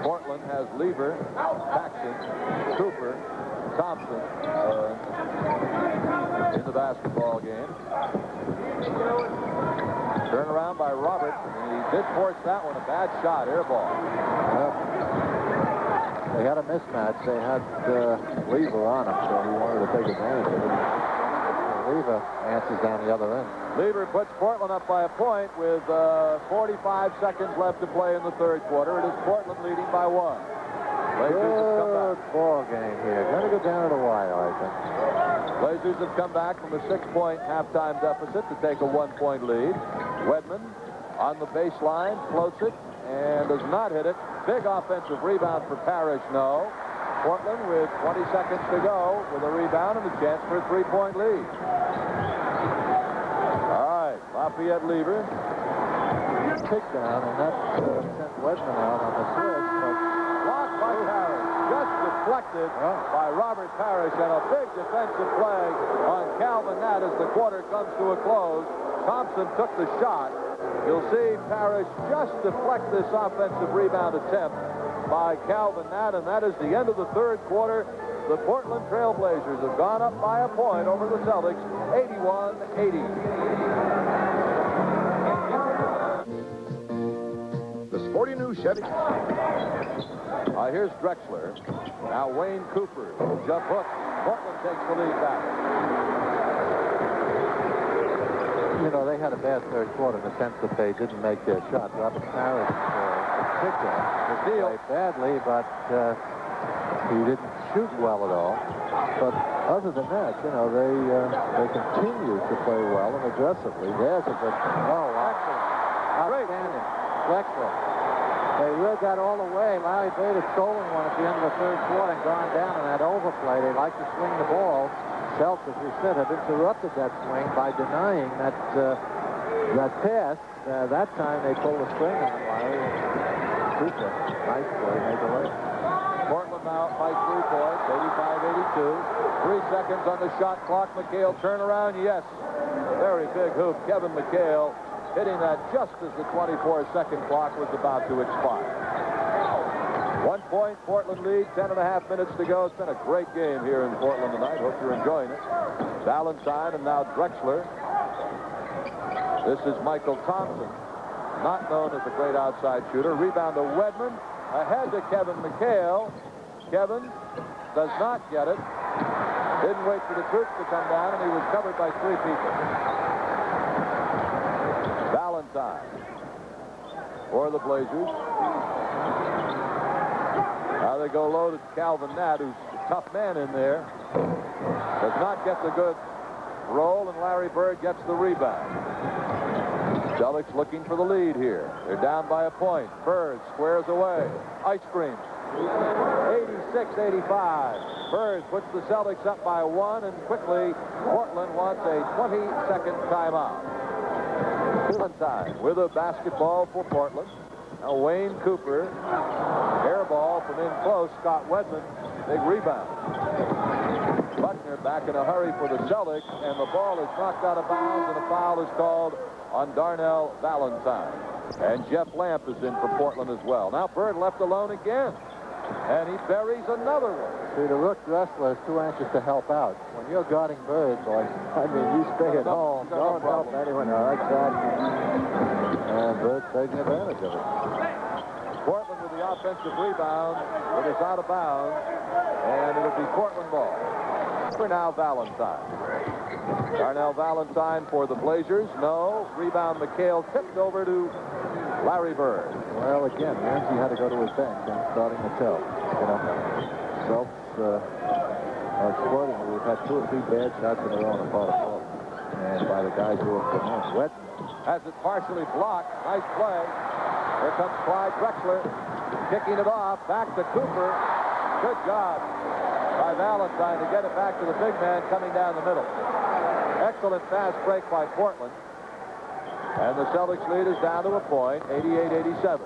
Portland has Lever, Paxson, Cooper, Thompson in the basketball game. Turnaround by Robert, and he did force that one. A bad shot, air ball. Well, they had a mismatch. They had Lever on him, so he wanted to take advantage of it. Lever answers down the other end. Lever puts Portland up by a point with 45 seconds left to play in the third quarter. It is Portland leading by 1. Good ball game here. Got to go down to the wire, I think. Blazers have come back from a 6-point halftime deficit to take a 1-point lead. Wedman on the baseline, floats it, and does not hit it. Big offensive rebound for Parrish, no. Portland with 20 seconds to go with a rebound and a chance for a 3-point lead. All right, Lafayette Lever. Takedown, and that sent Wedman out on the switch, but blocked by Parrish. Just deflected by Robert Parrish, and a big defensive play on Calvin Nat as the quarter comes to a close. Thompson took the shot. You'll see Parrish just deflect this offensive rebound attempt by Calvin Nat, and that is the end of the third quarter. The Portland Trail Blazers have gone up by a point over the Celtics, 81-80. The Sporting News Chevy. Here's Drexler. Now Wayne Cooper. Jump hook. Portland takes the lead back. you know, they had a bad third quarter in the sense that they didn't make their shot. Robert Parrish in particular played badly, but he didn't shoot well at all. But other than that, you know, they continue to play well and aggressively. There's a good, outstanding. Drexler. They really got all the way. Larry Bird had stolen one at the end of the third quarter and gone down in that overplay. They like to swing the ball. Celtics, as we said, have interrupted that swing by denying that pass. That time they pulled the string on Larry. Cooper, nice play, made the leg. Portland now by 3 points, 85-82. 3 seconds on the shot clock. McHale turnaround, yes. Very big hoop. Kevin McHale hitting that just as the 24-second clock was about to expire. 1 point, Portland lead, 10.5 minutes to go. It's been a great game here in Portland tonight. Hope you're enjoying it. Valentine and now Drexler. This is Michael Thompson, not known as a great outside shooter. Rebound to Wedman, ahead to Kevin McHale. Kevin does not get it. Didn't wait for the troops to come down, and he was covered by 3 people. Valentine for the Blazers. Now they go low to Calvin Nat, who's a tough man in there. Does not get the good roll, and Larry Bird gets the rebound. Celtics looking for the lead here. They're down by a point. Bird squares away. Ice cream. 86-85. Bird puts the Celtics up by 1, and quickly Portland wants a 20-second timeout. Valentine with a basketball for Portland. Now Wayne Cooper. Air ball from in close. Scott Wedman. Big rebound. Buckner back in a hurry for the Celtics, and the ball is knocked out of bounds, and a foul is called on Darnell Valentine. And Jeff Lamp is in for Portland as well. Now Bird left alone again. And he buries another one. See, the rook wrestler is too anxious to help out. When you're guarding Bird, boy, I mean, you stay at home. Don't help anyone. Exactly. And Bird's taking advantage of it. Portland with the offensive rebound. It is out of bounds. And it'll be Portland ball. For now, Valentine. Darnell Valentine for the Blazers. No. Rebound, McHale tipped over to Larry Bird. Well, again, Ramsey had to go to his bench and starting to tell. You know, Celtics are exploding. We've had 2 or 3 bad shots in a row on the part of Portland. And by the guys who have come in. Wet has it partially blocked. Nice play. Here comes Clyde Drexler. Kicking it off. Back to Cooper. Good job by Valentine to get it back to the big man coming down the middle. Excellent fast break by Portland. And the Celtics lead is down to a point, 88-87.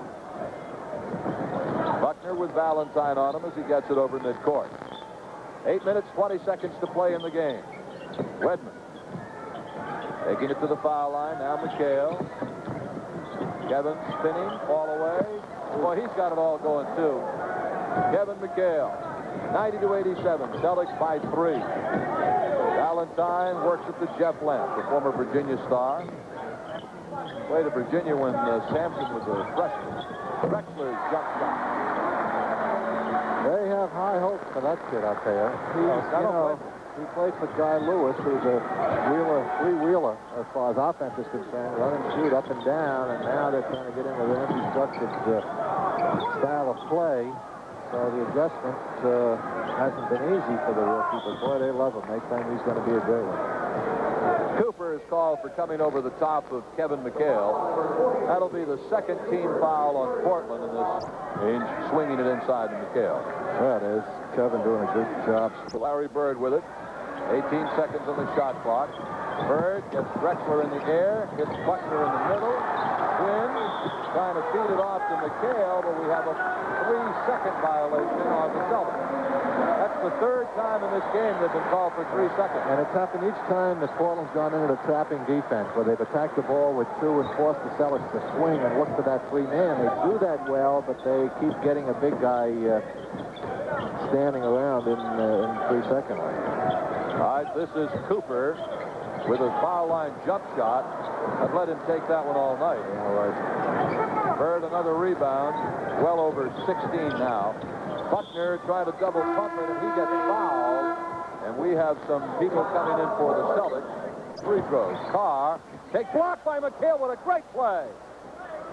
Buckner with Valentine on him as he gets it over midcourt. 8 minutes, 20 seconds to play in the game. Wedman taking it to the foul line. Now McHale. Kevin spinning, fall away. Boy, he's got it all going, too. Kevin McHale, 90-87. Celtics by 3. Valentine works it to Jeff Lamp, the former Virginia star. Played at Virginia when Sampson was a freshman. Drexler's jump shot. They have high hopes for that kid, I'll tell you. He plays for Guy Lewis, who's a three-wheeler as far as offense is concerned. Run and shoot up and down, and now they're trying to get into the empty structured style of play. So the adjustment hasn't been easy for the rookie, but boy, they love him. They think he's going to be a great one. Cooper is called for coming over the top of Kevin McHale. That'll be the second team foul on Portland in this range, swinging it inside to McHale. That is Kevin doing a good job. Larry Bird with it. 18 seconds on the shot clock. Bird gets Drexler in the air, hits Buckner in the middle. Quinn trying to feed it off to McHale, but we have a 3-second violation on the Celtics. That's the 3rd time in this game they've been called for 3 seconds. And it's happened each time that Portland's gone into the trapping defense, where they've attacked the ball with 2 and forced the Celtics to swing and look for that 3-man. They do that well, but they keep getting a big guy standing around in 3-second line. All right, this is Cooper with a foul line jump shot. I've let him take that one all night. All right. Bird another rebound, well over 16 now. Buckner tried to double pump it, and he gets fouled. And we have some people coming in for the Celtics. Free throws. Carr, take block by McHale. What a great play.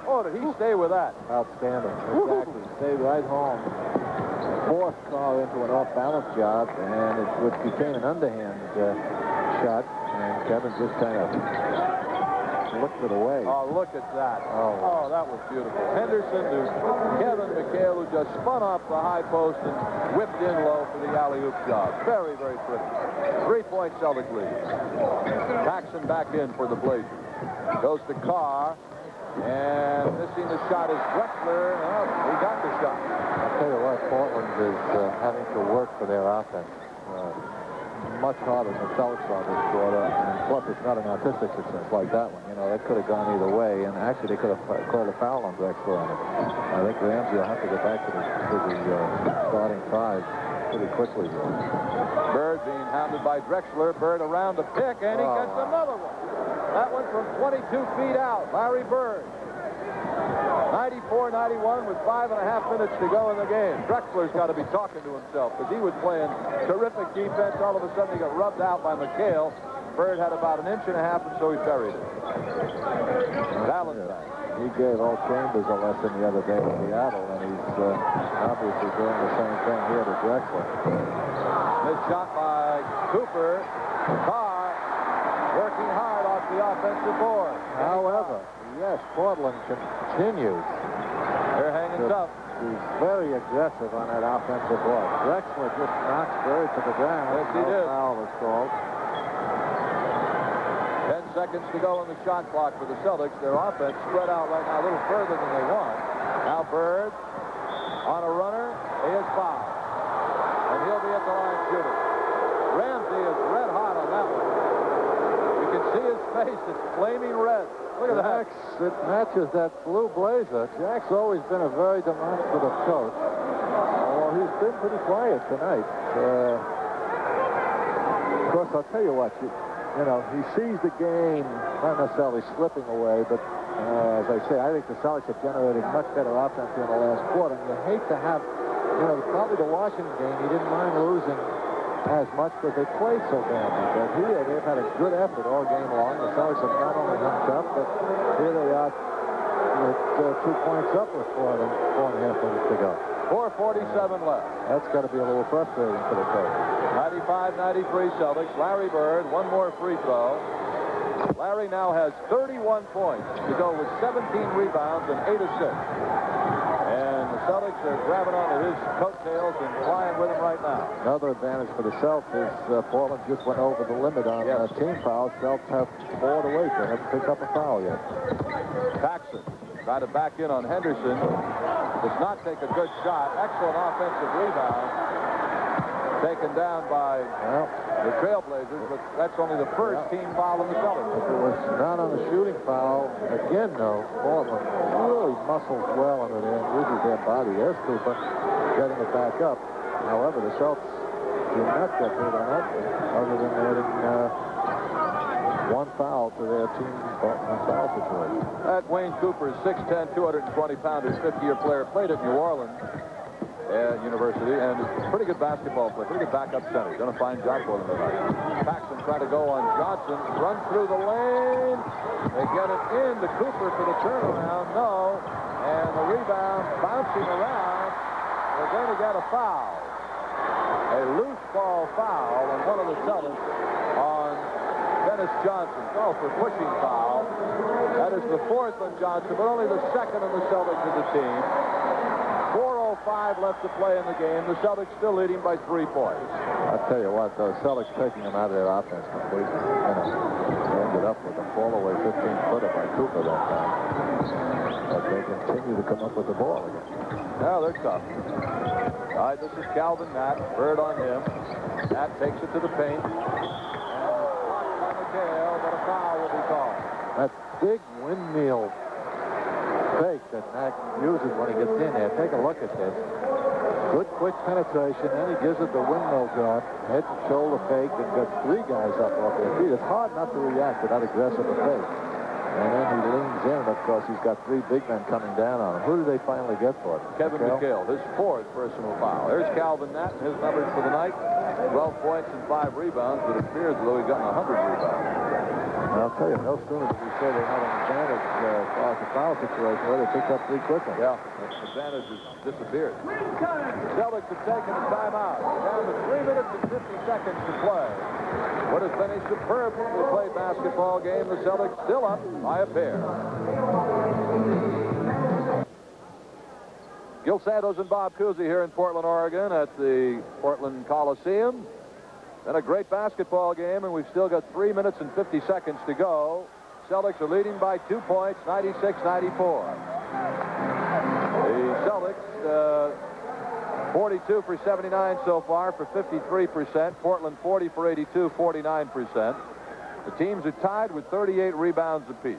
Oh, did he stay with that? Outstanding. Exactly. Stayed right home. Forced Carr into an off-balance job, and it became an underhand shot. And Kevin just kind of looked it away. Oh, look at that. Oh, that was beautiful. Henderson to Kevin McHale, who just spun off the high post and whipped in low for the alley-oop job. Very, very pretty. 3-point Celtic lead. Paxson back in for the Blazers. Goes to Carr. And missing the shot is Drexler. Oh, he got the shot. I'll tell you what, Portland is having to work for their offense. Much harder than the Celtics on this quarter, and plus it's not an artistic success like that one. You know, that could have gone either way, and actually they could have called a foul on Drexler on it. I think Ramsey will have to get back to the starting 5 pretty quickly here. Bird being hounded by Drexler. Bird around the pick, and he gets another one. That one from 22 feet out. Larry Bird. 94-91 with 5.5 minutes to go in the game. Drexler's got to be talking to himself because he was playing terrific defense. All of a sudden he got rubbed out by McHale. Bird had about 1.5 inches, and so he buried it. Valentine. He gave Old Chambers a lesson the other day in Seattle, and he's obviously doing the same thing here to Drexler. This shot by Cooper. Carr working hard off the offensive board. However, yes, Portland continues. They're hanging tough. He's very aggressive on that offensive board. Drexler just knocks Bird to the ground. Yes, he did. Foul is called. 10 seconds to go on the shot clock for the Celtics. Their offense spread out right now a little further than they want. Now Bird on a runner. He is fouled. And he'll be at the line shooting. Ramsey is red hot on that one. You can see his face. It's flaming red. Look at that. It matches that blue blazer. Jack's always been a very demonstrative coach. been pretty quiet tonight. Of course, I'll tell you what, you know, he sees the game not necessarily slipping away, but as I say, I think the Celtics have generated much better offense in the last quarter. And you hate to have, you know, probably the Washington game, he didn't mind losing as much because they played so badly. But here, they've had a good effort all game long. The Celtics have not only hung tough, but here they are with 2 points up with 4.5 minutes to go. 4:47 left. That's got to be a little frustrating for the coach. 95-93 Celtics. Larry Bird, one more free throw. Larry now has 31 points to go with 17 rebounds and 8 assists. And the Celtics are grabbing onto his coattails and flying with him right now. Another advantage for the Celtics is Portland just went over the limit on team fouls. Celtics have 4 to wait. They haven't picked up a foul yet. Paxson tried to back in on Henderson. Does not take a good shot. Excellent offensive rebound. Taken down by the Trailblazers, but that's only the first team foul in the Celtics. If it was not on the shooting foul, again, though, Portland really muscles well under there and uses their body. There's Cooper getting it back up. However, the Celtics do not get hit on that, other than adding one foul to their team foul situation. That Wayne Cooper is 6'10", 220-pounder, 50-year player, played at New Orleans University, and is a pretty good basketball player, pretty good backup center. Done a fine job for them tonight. Paxson trying to go on Johnson, runs through the lane. They get it in to Cooper for the turnaround. No, and the rebound bouncing around. They're going to get a foul. A loose ball foul on one of the Celtics on Dennis Johnson. Oh, for pushing foul. That is the 4th on Johnson, but only the 2nd on the Celtics as a team. 4:05 left to play in the game. The Celtics still leading by 3 points. I'll tell you what, the Celtics taking them out of their offense completely. You know, they ended up with a fall-away 15-footer by Cooper that time. But they continue to come up with the ball again. Now they're tough. All right, this is Calvin Nat. Bird on him. Nat takes it to the paint. And blocked by McHale, but a foul will be called. That big windmill fake that Mac uses when he gets in there. Take a look at this. Good quick penetration, then he gives it the windmill drop, head and shoulder fake, and got 3 guys up off their feet. It's hard not to react to that aggressive a fake. And then he leans in, and of course he's got 3 big men coming down on him. Who do they finally get for it? Kevin McHale, his 4th personal foul. There's Calvin Nat and his numbers for the night. 12 points and 5 rebounds, but it appears as though he's gotten 100 rebounds. And I'll tell you, no sooner did we say they had an advantage as far as the foul situation, where they picked up 3 quickly. Yeah, the advantage has disappeared. The Celtics have taken a timeout. Down to 3 minutes and 50 seconds to play. What has been a superbly played basketball game. The Celtics still up by a pair. Gil Santos and Bob Cousy here in Portland, Oregon at the Portland Coliseum. Been a great basketball game, and we've still got 3 minutes and 50 seconds to go. Celtics are leading by 2 points, 96-94. The Celtics, 42 for 79 so far for 53%. Portland 40 for 82, 49%. The teams are tied with 38 rebounds apiece.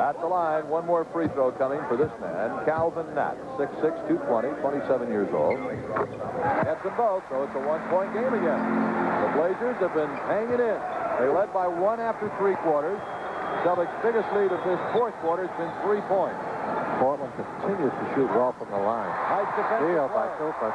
At the line, one more free throw coming for this man, Calvin Nat, 6'6", 220, 27 years old. Gets them both, so it's a 1-point game again. The Blazers have been hanging in. They led by 1 after 3 quarters. Celtics' biggest lead of this 4th quarter has been 3 points. Portland continues to shoot well from the line. Nice defensive by play. Cooper.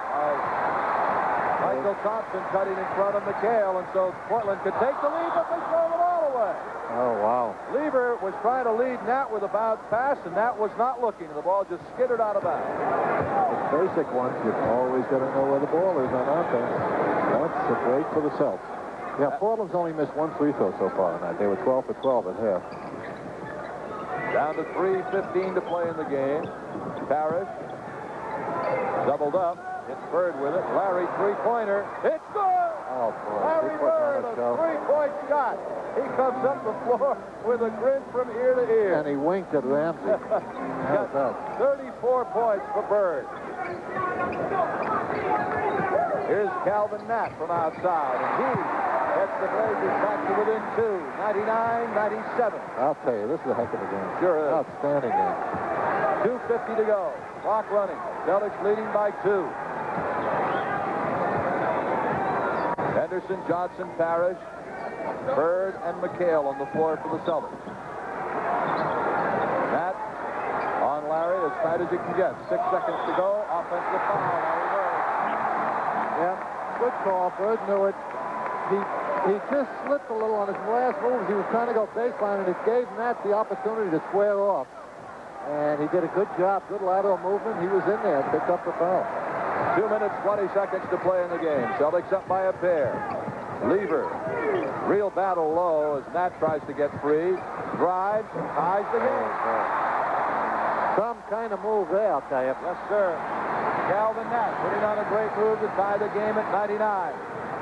Michael Thompson cutting in front of McHale, and so Portland could take the lead, but they throw the ball away. Oh, wow. Lever was trying to lead Nat with a bounce pass, and Nat was not looking. The ball just skittered out of bounds. The basic ones, you've always got to know where the ball is on offense. That's a break for the Celtics. Yeah, Portland's only missed 1 free throw so far tonight. They were 12 for 12 at half. Down to 3:15 to play in the game. Parrish doubled up. Hits Bird with it. Larry, 3-pointer. It's good! Oh, boy. Larry Bird, a 3-point shot. He comes up the floor with a grin from ear to ear. And he winked at Ramsey. How's that? 34 points for Bird. Here's Calvin Nat from outside, and he Gets the Blazers back to within 2, 99-97. I'll tell you, this is a heck of a game. Sure is. Outstanding game. 2:50 to go. Clock running. Celtics leading by 2. Henderson, Johnson, Parrish, Bird, and McHale on the floor for the Celtics. That on Larry as tight as you can get. 6 seconds to go. Offensive foul. Larry Bird. Yeah, good call. Bird knew it. He just slipped a little on his last moves. He was trying to go baseline, and it gave Matt the opportunity to square off. And he did a good job. Good lateral movement. He was in there and picked up the foul. 2 minutes, 20 seconds to play in the game. Celtics up by a pair. Lever. Real battle low as Matt tries to get free. Drives, ties the game. Some kind of move there, I'll tell you. Yes, sir. Calvin Nat putting on a great move to tie the game at 99.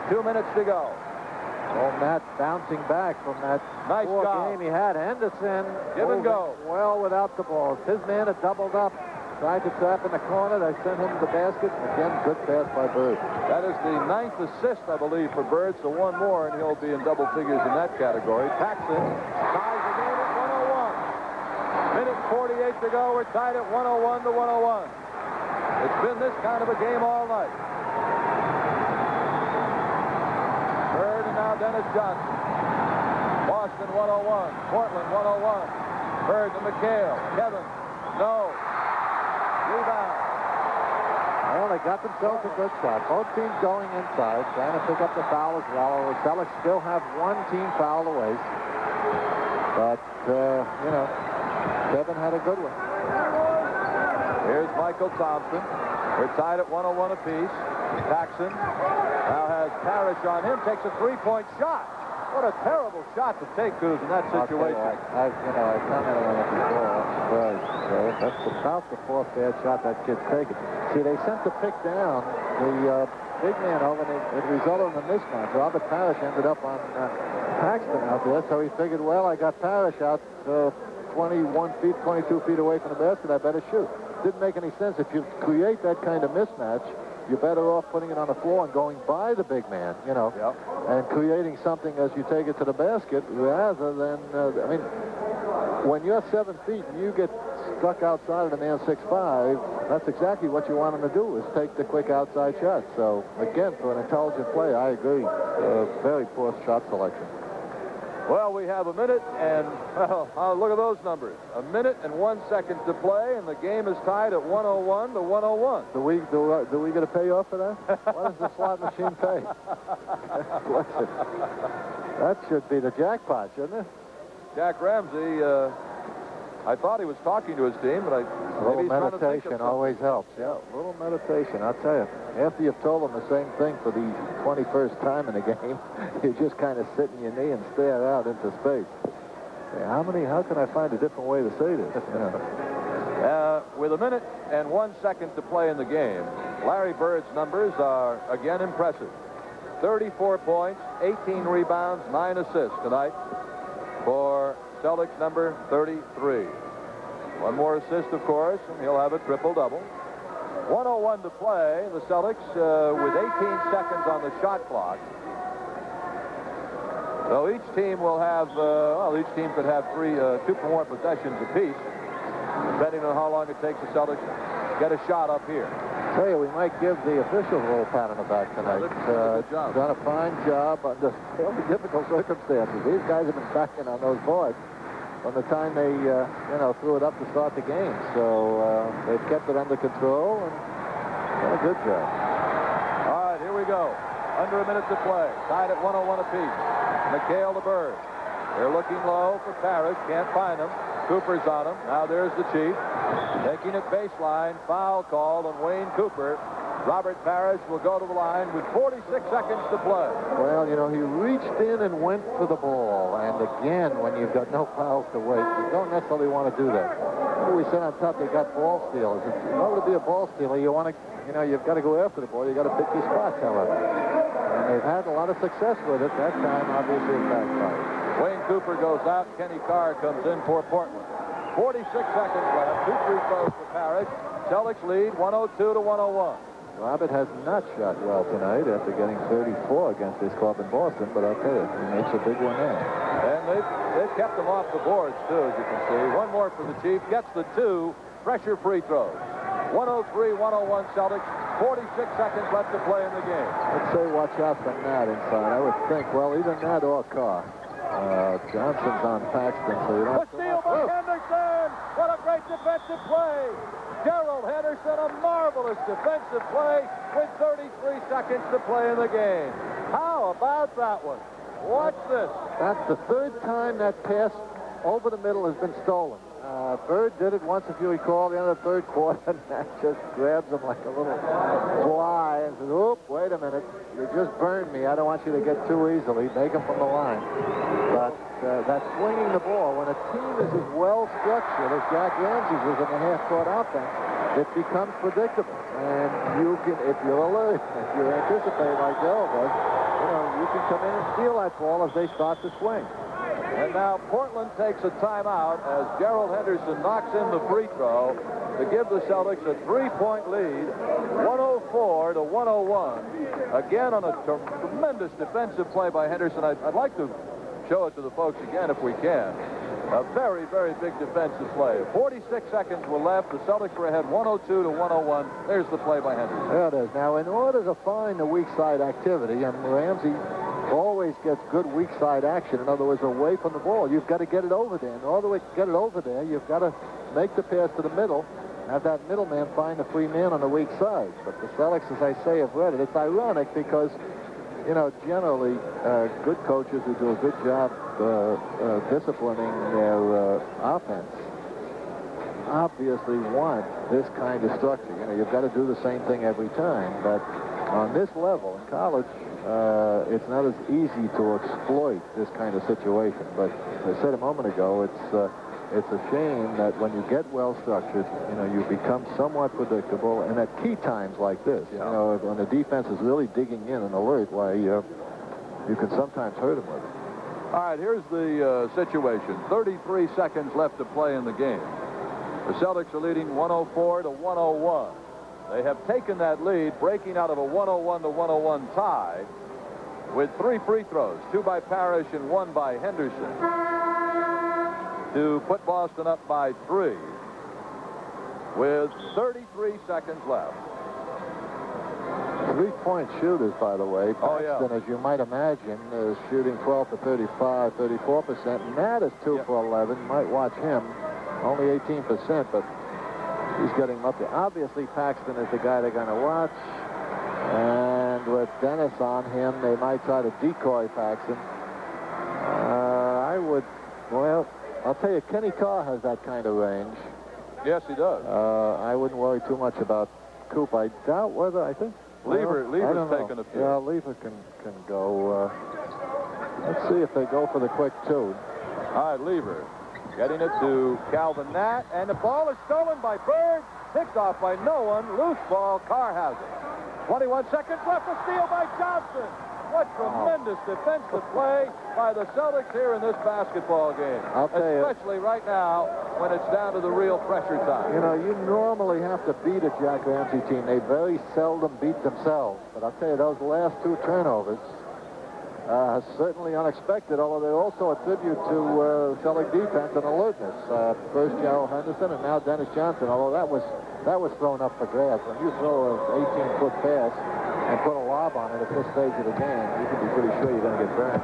2 minutes to go. Oh, Matt bouncing back from that Nice poor job. game he had. Henderson Give and go. well without the ball. His man had doubled up, tried to trap in the corner. They sent him to the basket. Again, good pass by Bird. That is the 9th assist, I believe, for Bird, so one more, and he'll be in double figures in that category. Paxson ties the game at 101. Minute 48 to go. We're tied at 101 to 101. It's been this kind of a game all night. Bird and now Dennis Johnson. Boston 101. Portland 101. Bird to McHale. Kevin. No. Rebound. Well, they got themselves a good shot. Both teams going inside, trying to pick up the foul as well. The Celtics still have one team foul away. But, you know, Kevin had a good one. Here's Michael Thompson. We're tied at 101 apiece. Paxson now has Parrish on him. Takes a three-point shot. What a terrible shot to take, Coos, in that situation. I commented on it before. I'm surprised. That's about the fourth bad shot that kid's taken. See, they sent the pick down. The big man over, and it resulted in a mismatch. Robert Parrish ended up on Paxton out there, so he figured, well, I got Parrish out 21 feet, 22 feet away from the basket. I better shoot. Didn't make any sense. If you create that kind of mismatch, you're better off putting it on the floor and going by the big man, you know, and creating something as you take it to the basket rather than, I mean, when you're 7 feet and you get stuck outside of the man 6'5", that's exactly what you want him to do, is take the quick outside shot. So, again, for an intelligent play, I agree. Very poor shot selection. Well, we have a minute and, well, look at those numbers. A minute and 1 second to play, and the game is tied at 101 to 101. Do we get a payoff for that? What does the slot machine pay? Listen, that should be the jackpot, shouldn't it? Jack Ramsey, I thought he was talking to his team, but a little meditation always helps. Yeah, a little meditation, I'll tell you. After you've told them the same thing for the 21st time in a game, you just kind of sit in your knee and stare out into space. Hey, how can I find a different way to say this? You know? With a minute and 1 second to play in the game, Larry Bird's numbers are again impressive. 34 points, 18 rebounds, 9 assists tonight for Celtics number 33. One more assist, of course, and he'll have a triple-double. 101 to play. The Celtics with 18 seconds on the shot clock. So each team will have, each team could have two more possessions apiece, depending on how long it takes the Celtics to get a shot up here. I tell you, we might give the officials a little pat on the back tonight. Good job. Done a fine job under fairly difficult circumstances. These guys have been backing on those boards from the time they, threw it up to start the game. So they've kept it under control and done a good job. All right, here we go. Under a minute to play. Tied at 101 apiece. McHale to Bird. They're looking low for Parrish. Can't find him. Cooper's on him. Now there's the Chief. Taking it baseline. Foul called on Wayne Cooper. Robert Parrish will go to the line with 46 seconds to play. Well, you know, he reached in and went for the ball. And again, when you've got no fouls to waste, you don't necessarily want to do that. We said on top they got ball stealers. In order to be a ball stealer, you want to, you've got to go after the ball. You've got to pick your spots, however. And they've had a lot of success with it. That time, obviously, it backfired. Wayne Cooper goes out. Kenny Carr comes in for Portland. 46 seconds left. 2 free throws for Parrish. Celtics lead 102 to 101. Robert has not shot well tonight after getting 34 against his club in Boston, but I'll tell you, he makes a big one there. And they've kept them off the boards, too, as you can see. One more for the Chief. Gets the 2 pressure free throws. 103-101 Celtics. 46 seconds left to play in the game. I'd say watch out for Nat inside. I would think, well, either Nat or Carr. Johnson's on Paxton, so you don't... The steal by Henderson! What a great defensive play! Gerald Henderson, a marvelous defensive play with 33 seconds to play in the game. How about that one? Watch this. That's the 3rd time that pass over the middle has been stolen. Bird did it once, if you recall, the end of the 3rd quarter, and that just grabs him like a little fly and says, oop, wait a minute, you just burned me. I don't want you to get too easily. Make him from the line. But that swinging the ball, when a team is as well structured as Jack Ramsey's was in the half-court offense, it becomes predictable. And you can, if you're alert, if you anticipate like Gerald does, you can come in and steal that ball as they start to swing. And now Portland takes a timeout as Gerald Henderson knocks in the free throw to give the Celtics a 3-point lead, 104-101. Again on a tremendous defensive play by Henderson. I'd like to show it to the folks again if we can. A very, very big defensive play. 46 seconds were left. The Celtics were ahead 102-101. There's the play by Henderson. There it is. Now, in order to find the weak side activity, and Ramsey always gets good weak side action, in other words, away from the ball, you've got to get it over there. In order to get it over there, you've got to make the pass to the middle, have that middleman find the free man on the weak side. But the Celtics, as I say, have read it. It's ironic because, generally, good coaches who do a good job disciplining their offense obviously want this kind of structure. You've got to do the same thing every time. But on this level, in college, it's not as easy to exploit this kind of situation. But as I said a moment ago, it's a shame that when you get well structured, you become somewhat predictable, and at key times like this, when the defense is really digging in and alert, why you can sometimes hurt them with it. All right, here's the situation. 33 seconds left to play in the game. The Celtics are leading 104-101. They have taken that lead, breaking out of a 101-101 tie with 3 free throws, 2 by Parrish and 1 by Henderson, to put Boston up by 3 with 33 seconds left. 3-point shooters, by the way. Paxton, as you might imagine, is shooting 12 for 35, 34%. Nat is 2 for 11. You might watch him. Only 18%, but he's getting up there. Obviously, Paxton is the guy they're going to watch. And with Dennis on him, they might try to decoy Paxton. Well, I'll tell you, Kenny Carr has that kind of range. Yes, he does. I wouldn't worry too much about Coop. I doubt whether, I think... Lever's taken a few. Yeah, Lever can go. Let's see if they go for the quick 2. All right, Lever getting it to Calvin Nat, and the ball is stolen by Bird. Picked off by no one. Loose ball. Carr has it. 21 seconds left. A steal by Johnson. What tremendous defensive play by the Celtics here in this basketball game. I'll tell you, especially right now when it's down to the real pressure time. You normally have to beat a Jack Ramsey team. They very seldom beat themselves. But I'll tell you, those last 2 turnovers are certainly unexpected, although they're also a tribute to Celtic defense and alertness. First Gerald Henderson and now Dennis Johnson, although that was thrown up for grabs. When you throw an 18-foot pass and put a lob on it at this stage of the game, you can be pretty sure you're going to get burned.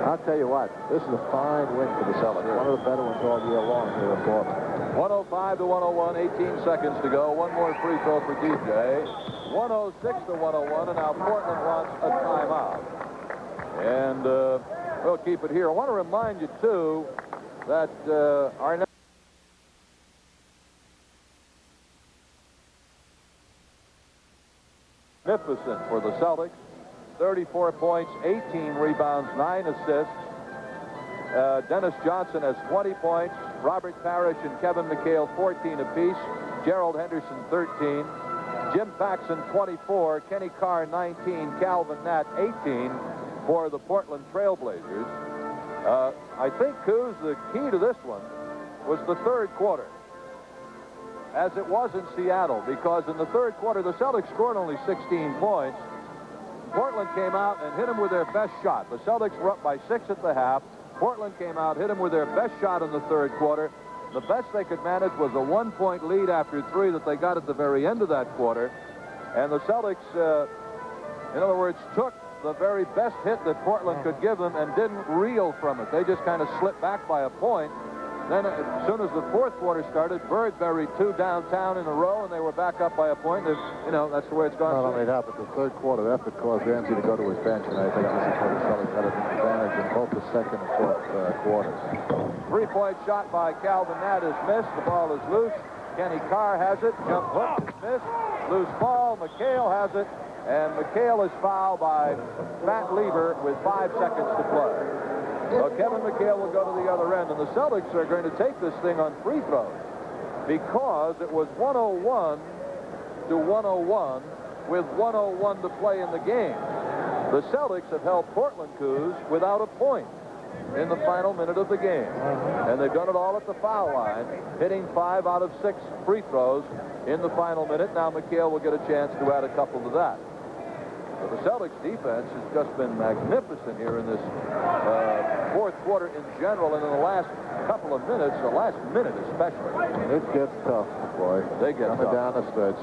I'll tell you what, this is a fine win for the Celtics. One of the better ones all year long here in Portland. 105-101, 18 seconds to go. One more free throw for DJ. 106-101, and now Portland wants a timeout. And we'll keep it here. I want to remind you, too, that our next magnificent for the Celtics. 34 points, 18 rebounds, 9 assists. Dennis Johnson has 20 points. Robert Parrish and Kevin McHale, 14 apiece. Gerald Henderson, 13. Jim Paxson, 24. Kenny Carr, 19. Calvin Nat, 18 for the Portland Trailblazers. I think, Coos, the key to this one was the 3rd quarter. as it was in Seattle, because in the third quarter, the Celtics scored only 16 points. Portland came out and hit them with their best shot. The Celtics were up by 6 at the half. Portland came out, hit them with their best shot in the third quarter. The best they could manage was a 1-point lead after 3 that they got at the very end of that quarter. And the Celtics, in other words, took the very best hit that Portland could give them and didn't reel from it. They just kind of slipped back by a point. Then as soon as the fourth quarter started, Bird buried 2 downtown in a row, and they were back up by a point. You know, that's the way it's gone. Not only that, but the third quarter effort caused Ramsey to go to his bench, and I think this is where the Celtics had an advantage in both the second and fourth quarters. 3-point shot by Calvin Nat is missed. The ball is loose. Kenny Carr has it. Jump hook is missed. Loose ball. McHale has it. And McHale is fouled by Matt Lieber with 5 seconds to play. So Kevin McHale will go to the other end, and the Celtics are going to take this thing on free throws because it was 101 to 101 with 101 to play in the game. The Celtics have held Portland Coos without a point in the final minute of the game, and they've done it all at the foul line, hitting 5 out of 6 free throws in the final minute. Now McHale will get a chance to add a couple to that. But the Celtics defense has just been magnificent here in this fourth quarter in general, and in the last couple of minutes, the last minute especially. It gets tough, boy. They get coming tough. down the stretch.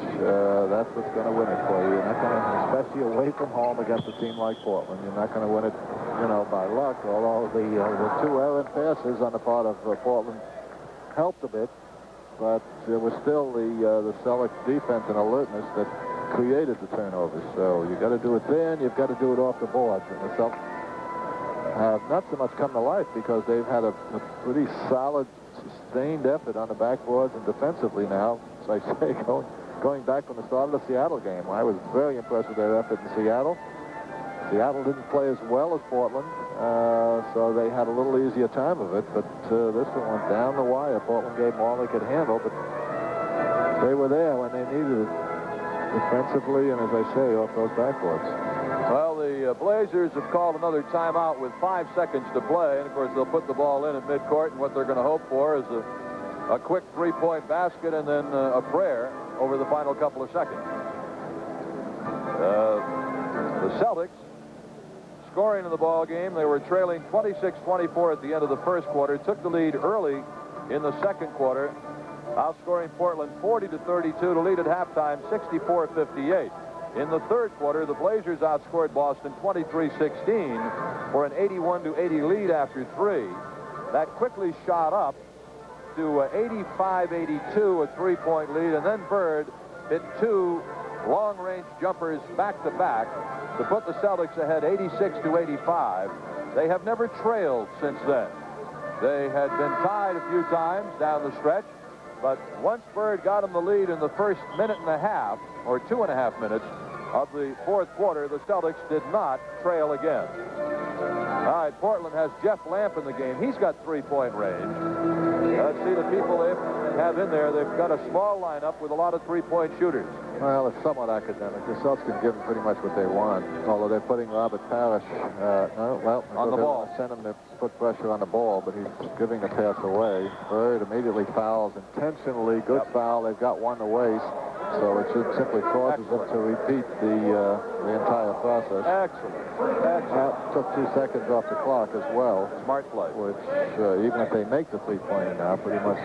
That's what's going to win it for you. You're not going to, especially away from home against a team like Portland, you're not going to win it, you know, by luck. Although the 2 errant passes on the part of Portland helped a bit, but it was still the Celtics defense and alertness that created the turnovers. So you got to do it there, and you've got to do it off the boards. And the Celtics have not so much come to life because they've had a pretty solid, sustained effort on the backboards and defensively now. As I say, going back from the start of the Seattle game, I was very impressed with their effort in Seattle. Seattle didn't play as well as Portland, so they had a little easier time of it. But this one went down the wire. Portland gave them all they could handle, but they were there when they needed it. Defensively, and as I say, off those backboards. Well, the Blazers have called another timeout with 5 seconds to play, and of course they'll put the ball in at midcourt, and what they're going to hope for is a quick 3-point basket and then a prayer over the final couple of seconds. The Celtics scoring in the ball game. They were trailing 26-24 at the end of the first quarter, took the lead early in the second quarter, outscoring Portland 40-32 to lead at halftime 64-58. In the third quarter, the Blazers outscored Boston 23-16 for an 81-80 lead after 3. That quickly shot up to 85-82, a 3-point lead, and then Bird hit 2 long-range jumpers back-to-back to put the Celtics ahead 86-85. They have never trailed since then. They had been tied a few times down the stretch, but once Bird got him the lead in the first minute and a half, or 2.5 minutes, of the fourth quarter, the Celtics did not trail again. All right, Portland has Jeff Lamp in the game. He's got 3-point range. Let's see the people they have in there. They've got a small lineup with a lot of 3-point shooters. Well, it's somewhat academic. The Celtics can give them pretty much what they want, although they're putting Robert Parrish on the ball. Send him to put pressure on the ball, but he's giving the pass away. Bird immediately fouls intentionally. Good foul. They've got one to waste, so it should simply causes them to repeat the entire process. Excellent. That took 2 seconds off the clock as well. Smart play. Which, even if they make the 3-pointer now, pretty much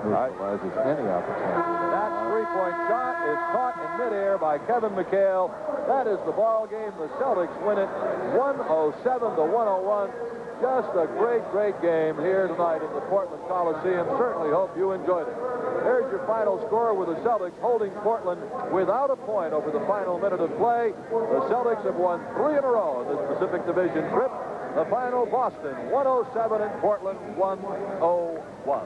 neutralizes any opportunity. That 3-point shot is caught in midair by Kevin McHale. That is the ball game. The Celtics win it 107-101. Just a great, great game here tonight in the Portland Coliseum. Certainly hope you enjoyed it. There's your final score with the Celtics holding Portland without a point over the final minute of play. The Celtics have won 3 in a row in this Pacific Division trip. The final, Boston 107 and Portland 101.